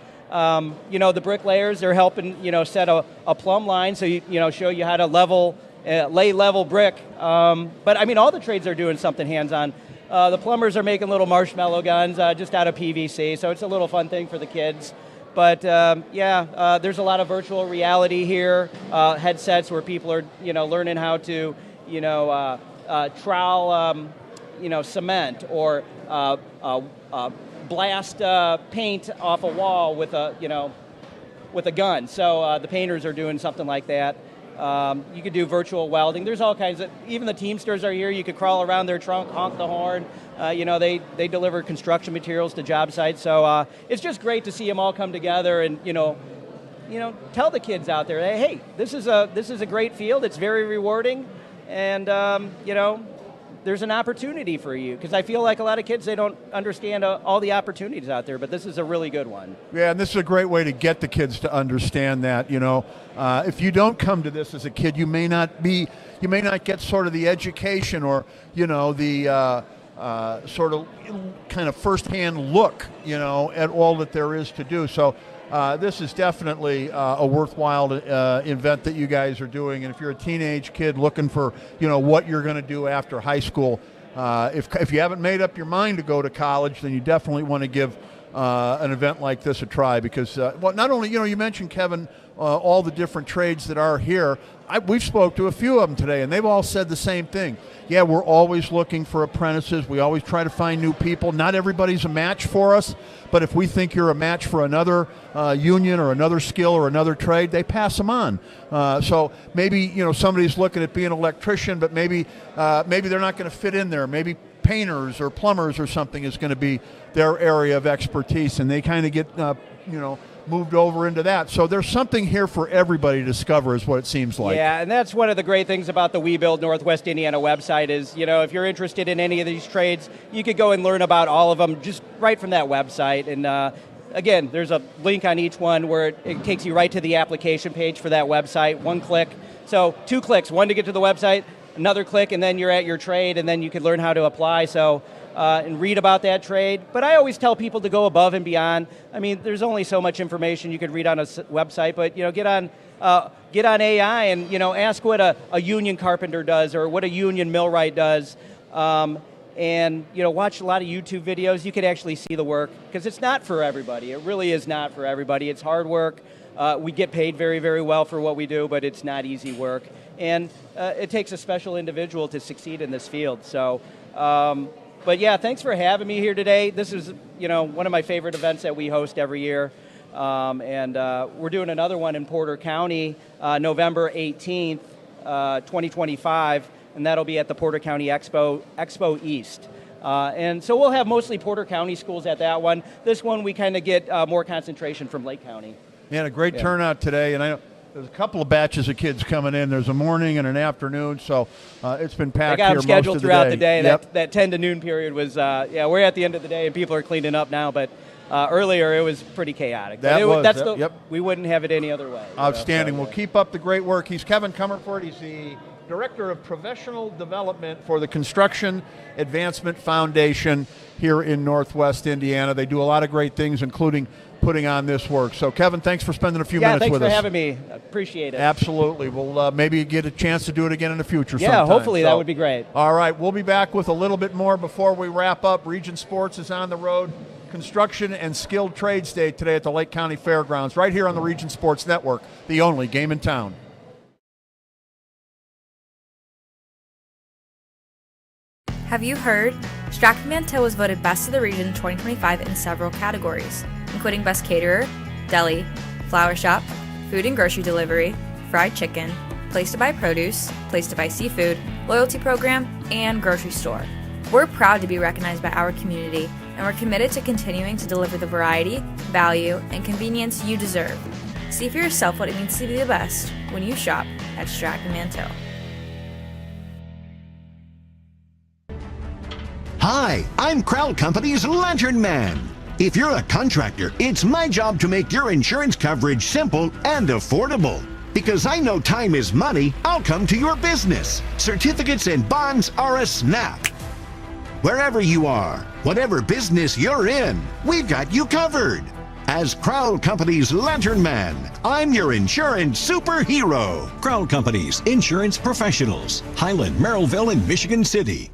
bricklayers, they're helping set a plumb line, so show you how to lay level brick. But all the trades are doing something hands-on. The plumbers are making little marshmallow guns just out of PVC, so it's a little fun thing for the kids. But there's a lot of virtual reality here, headsets where people are learning how to trowel cement or blast paint off a wall with a gun. So the painters are doing something like that. You could do virtual welding. There's all kinds of, even the Teamsters are here. You could crawl around their trunk, honk the horn. They deliver construction materials to job sites. So it's just great to see them all come together and, tell the kids out there, hey, this is a great field. It's very rewarding. And, there's an opportunity for you, because I feel like a lot of kids, they don't understand all the opportunities out there, but this is a really good one. Yeah, and this is a great way to get the kids to understand that, if you don't come to this as a kid, you may not get sort of the education or, the sort of kind of firsthand look, at all that there is to do. So this is definitely a worthwhile event that you guys are doing. And if you're a teenage kid looking for, what you're going to do after high school, if you haven't made up your mind to go to college, then you definitely want to give an event like this a try because, well, not only, you mentioned, Kevin, all the different trades that are here. We've spoke to a few of them today, and they've all said the same thing. Yeah, we're always looking for apprentices. We always try to find new people. Not everybody's a match for us, but if we think you're a match for another union or another skill or another trade, they pass them on. So maybe, somebody's looking at being an electrician, but maybe they're not going to fit in there. Maybe painters or plumbers or something is going to be their area of expertise, and they kind of get, moved over into that. So there's something here for everybody to discover is what it seems like. Yeah, and that's one of the great things about the We Build Northwest Indiana website is, if you're interested in any of these trades, you could go and learn about all of them just right from that website. And again, there's a link on each one where it takes you right to the application page for that website, one click. So 2 clicks, one to get to the website, another click, and then you're at your trade, and then you can learn how to apply. So and read about that trade. But I always tell people to go above and beyond. I mean, there's only so much information you could read on a website, but get on AI and ask what a union carpenter does or what a union millwright does, and watch a lot of YouTube videos. You could actually see the work because it's not for everybody. It really is not for everybody. It's hard work. We get paid very, very well for what we do, but it's not easy work, and it takes a special individual to succeed in this field. So. But yeah, thanks for having me here today. This is, one of my favorite events that we host every year. And we're doing another one in Porter County, November 18th, 2025, and that'll be at the Porter County Expo East. And so we'll have mostly Porter County schools at that one. This one, we kind of get more concentration from Lake County. Yeah, a great turnout today, and I know there's a couple of batches of kids coming in. There's a morning and an afternoon, so it's been packed here most of the day. I got them scheduled throughout the day. Yep. That 10 to noon period was, we're at the end of the day, and people are cleaning up now, but earlier it was pretty chaotic. We wouldn't have it any other way. Outstanding. We'll keep up the great work. He's Kevin Comerford. He's the Director of Professional Development for the Construction Advancement Foundation here in Northwest Indiana. They do a lot of great things, including putting on this work. So, Kevin, thanks for spending a few minutes with us. Yeah, thanks for having me. Appreciate it. Absolutely. We'll maybe get a chance to do it again in the future sometime. Yeah, hopefully that would be great. All right, we'll be back with a little bit more before we wrap up. Region Sports is on the road. Construction and Skilled Trades Day today at the Lake County Fairgrounds, right here on the Region Sports Network, the only game in town. Have you heard? Stratford-Mantell was voted Best of the Region 2025 in several categories, including Best Caterer, Deli, Flower Shop, Food and Grocery Delivery, Fried Chicken, Place to Buy Produce, Place to Buy Seafood, Loyalty Program, and Grocery Store. We're proud to be recognized by our community, and we're committed to continuing to deliver the variety, value, and convenience you deserve. See for yourself what it means to be the best when you shop at Stratford-Mantell. Hi, I'm Crowell Company's Lantern Man. If you're a contractor, it's my job to make your insurance coverage simple and affordable. Because I know time is money, I'll come to your business. Certificates and bonds are a snap. Wherever you are, whatever business you're in, we've got you covered. As Crowell Company's Lantern Man, I'm your insurance superhero. Crowell Company's insurance professionals. Highland, Merrillville, and Michigan City.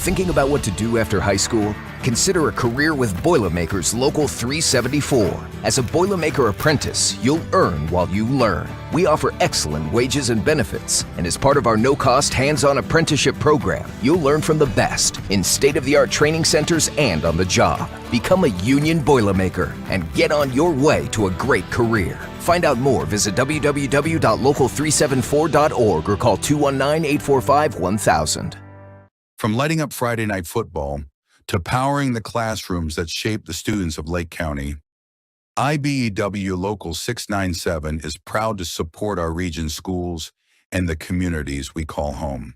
Thinking about what to do after high school? Consider a career with Boilermakers Local 374. As a Boilermaker apprentice, you'll earn while you learn. We offer excellent wages and benefits, and as part of our no-cost hands-on apprenticeship program, you'll learn from the best in state-of-the-art training centers and on the job. Become a union Boilermaker and get on your way to a great career. Find out more, visit www.local374.org or call 219-845-1000. From lighting up Friday Night Football to powering the classrooms that shape the students of Lake County, IBEW Local 697 is proud to support our region's schools and the communities we call home.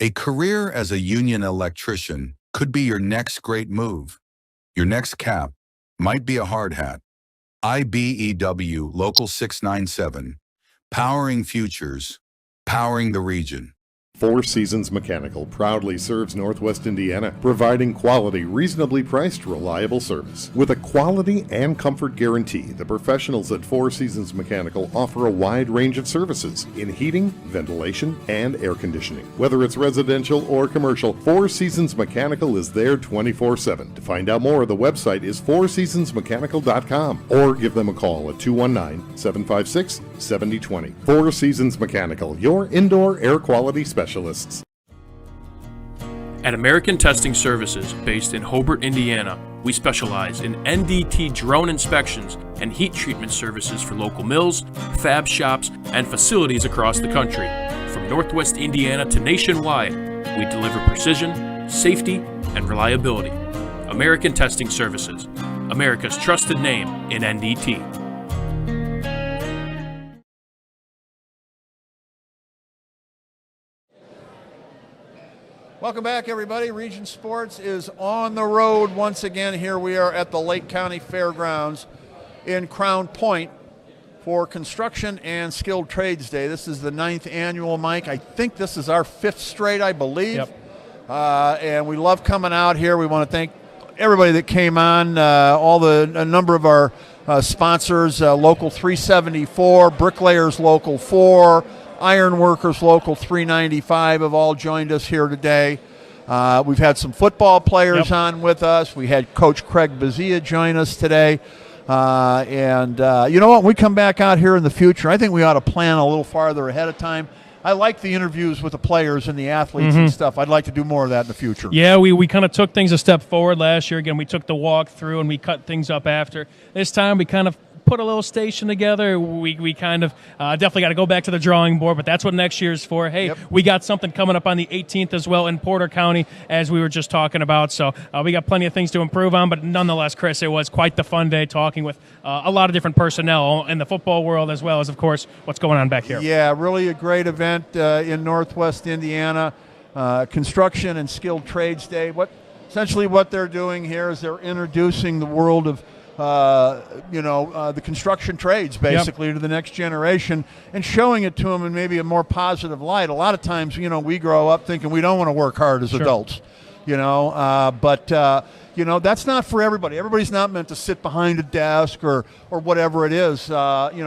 A career as a union electrician could be your next great move. Your next cap might be a hard hat. IBEW Local 697, powering futures, powering the region. Four Seasons Mechanical proudly serves Northwest Indiana, providing quality, reasonably priced, reliable service. With a quality and comfort guarantee, the professionals at Four Seasons Mechanical offer a wide range of services in heating, ventilation, and air conditioning. Whether it's residential or commercial, Four Seasons Mechanical is there 24/7. To find out more, the website is fourseasonsmechanical.com or give them a call at 219-756-7020. Four Seasons Mechanical, your indoor air quality specialists. At American Testing Services, based in Hobart, Indiana, we specialize in NDT drone inspections and heat treatment services for local mills, fab shops, and facilities across the country. From Northwest Indiana to nationwide, we deliver precision, safety, and reliability. American Testing Services, America's trusted name in NDT. Welcome back, everybody. Region Sports is on the road once again. Here we are at the Lake County Fairgrounds in Crown Point for Construction and Skilled Trades Day. This is the 9th annual, Mike. I think this is our 5th straight, I believe. Yep. And we love coming out here. We want to thank everybody that came on, a number of our sponsors, Local 374, Bricklayers Local 4, Ironworkers Local 395 have all joined us here today. We've had some football players on with us. We had Coach Craig Bazia join us today. And you know what? When we come back out here in the future, I think we ought to plan a little farther ahead of time. I like the interviews with the players and the athletes and stuff. I'd like to do more of that in the future. Yeah, we kind of took things a step forward last year. Again, we took the walk through and we cut things up after. This time we kind of put a little station together. We kind of definitely got to go back to the drawing board, but that's what next year's for. Hey, we got something coming up on the 18th as well in Porter County, as we were just talking about. So we got plenty of things to improve on, but nonetheless, Chris, it was quite the fun day talking with a lot of different personnel in the football world, as well as, of course, what's going on back here. Yeah, really a great event in Northwest Indiana. Construction and Skilled Trades Day. Essentially what they're doing here is they're introducing the world of the construction trades basically to the next generation and showing it to them in maybe a more positive light. A lot of times, we grow up thinking we don't want to work hard as adults, but that's not for everybody. Everybody's not meant to sit behind a desk or whatever it is, and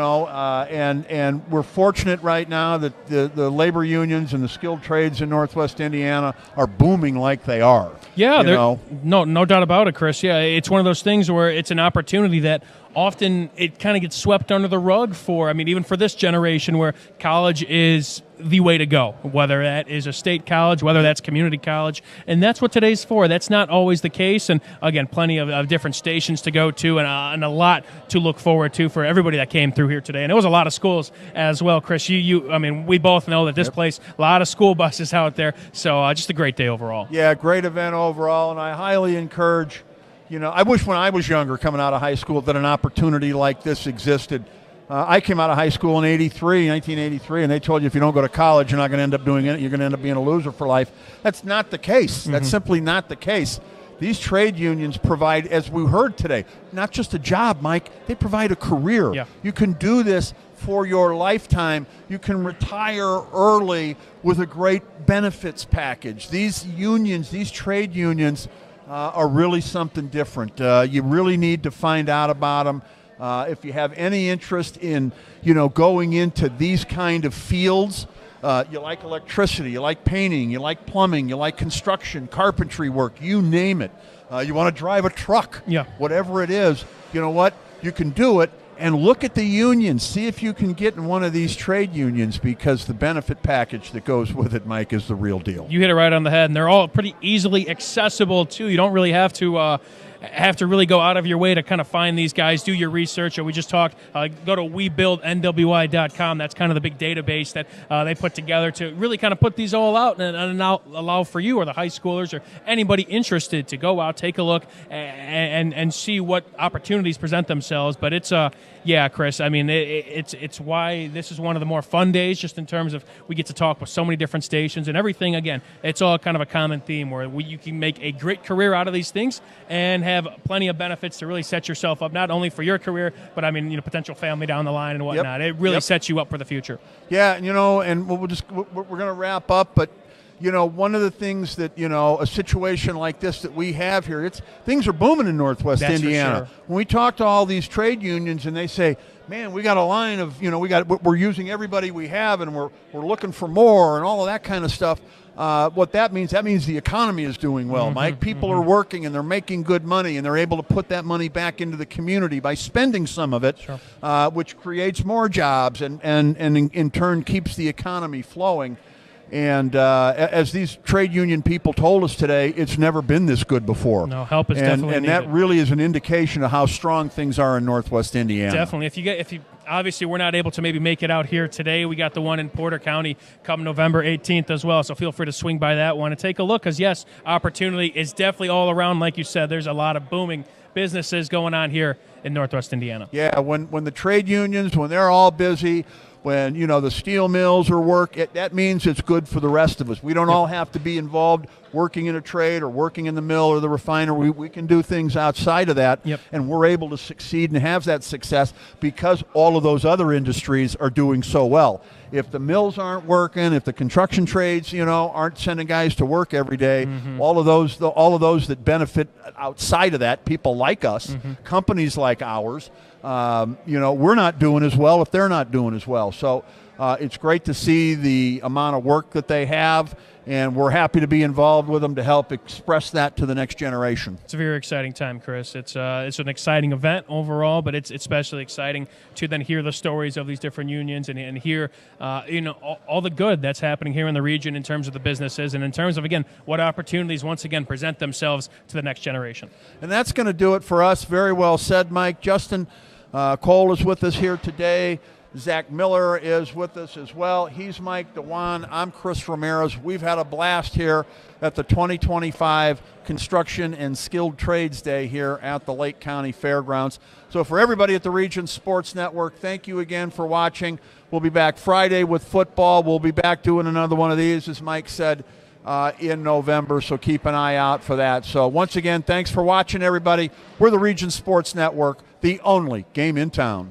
we're fortunate right now that the labor unions and the skilled trades in Northwest Indiana are booming like they are. Yeah, no doubt about it, Chris. Yeah, it's one of those things where it's an opportunity that often it kind of gets swept under the rug for, even for this generation where college is the way to go, whether that is a state college, whether that's community college, and that's what today's for. That's not always the case, and again, plenty of different stations to go to and a lot to look forward to for everybody that came through here today. And it was a lot of schools as well, Chris. We both know that this place, a lot of school buses out there, so just a great day overall. Yeah, great event overall, and I highly encourage, I wish when I was younger coming out of high school that an opportunity like this existed. I came out of high school in 1983, and they told you if you don't go to college, you're not going to end up doing it. You're going to end up being a loser for life. That's not the case. That's simply not the case. These trade unions provide, as we heard today, not just a job, Mike. They provide a career. Yeah. You can do this for your lifetime. You can retire early with a great benefits package. These unions, these trade unions, are really something different. You really need to find out about them. If you have any interest in, going into these kind of fields, you like electricity, you like painting, you like plumbing, you like construction, carpentry work, you name it. You want to drive a truck, whatever it is, you know what? You can do it. And look at the unions. See if you can get in one of these trade unions, because the benefit package that goes with it, Mike, is the real deal. You hit it right on the head, and they're all pretty easily accessible, too. You don't really have to really go out of your way to kind of find these guys, do your research. We just talked, go to WeBuildNWI.com. That's kind of the big database that they put together to really kind of put these all out and allow for you or the high schoolers or anybody interested to go out, take a look, and see what opportunities present themselves. But it's Chris, it's why this is one of the more fun days, just in terms of we get to talk with so many different stations and everything. Again, it's all kind of a common theme where you can make a great career out of these things and have plenty of benefits to really set yourself up, not only for your career, but I mean, potential family down the line and whatnot. It really sets you up for the future. Yeah, and we're going to wrap up, but one of the things that, a situation like this that we have here, things are booming in Northwest Indiana. For sure. When we talk to all these trade unions and they say, man, we got a line of, we're using everybody we have and we're looking for more and all of that kind of stuff. What that means the economy is doing well, Mike. People are working and they're making good money and they're able to put that money back into the community by spending some of it, which creates more jobs and in turn keeps the economy flowing. And as these trade union people told us today, it's never been this good before. No, help is definitely and needed. that really is an indication of how strong things are in Northwest Indiana. Definitely. If you obviously we're not able to maybe make it out here today. We got the one in Porter County come November 18th as well. So feel free to swing by that one and take a look, because yes, opportunity is definitely all around. Like you said, there's a lot of booming businesses going on here in Northwest Indiana. Yeah, when the trade unions, when they're all busy, when the steel mills are that means it's good for the rest of us. We don't all have to be involved working in a trade or working in the mill or the refinery. We can do things outside of that, and we're able to succeed and have that success because all of those other industries are doing so well. If the mills aren't working, if the construction trades, aren't sending guys to work every day, all of those that benefit outside of that, people like us, companies like ours, we're not doing as well if they're not doing as well. So it's great to see the amount of work that they have, and we're happy to be involved with them to help express that to the next generation. It's a very exciting time, Chris. It's an exciting event overall, but it's especially exciting to then hear the stories of these different unions and hear all the good that's happening here in the region in terms of the businesses and in terms of, again, what opportunities once again present themselves to the next generation. And that's going to do it for us. Very well said, Mike. Justin Cole is with us here today. Zach Miller is with us as well. He's Mike Dewan. I'm Chris Ramirez. We've had a blast here at the 2025 Construction and Skilled Trades Day here at the Lake County Fairgrounds. So for everybody at the Region Sports Network, thank you again for watching. We'll be back Friday with football. We'll be back doing another one of these, as Mike said, in November, so keep an eye out for that. So once again, thanks for watching, everybody. We're the Region Sports Network, the only game in town.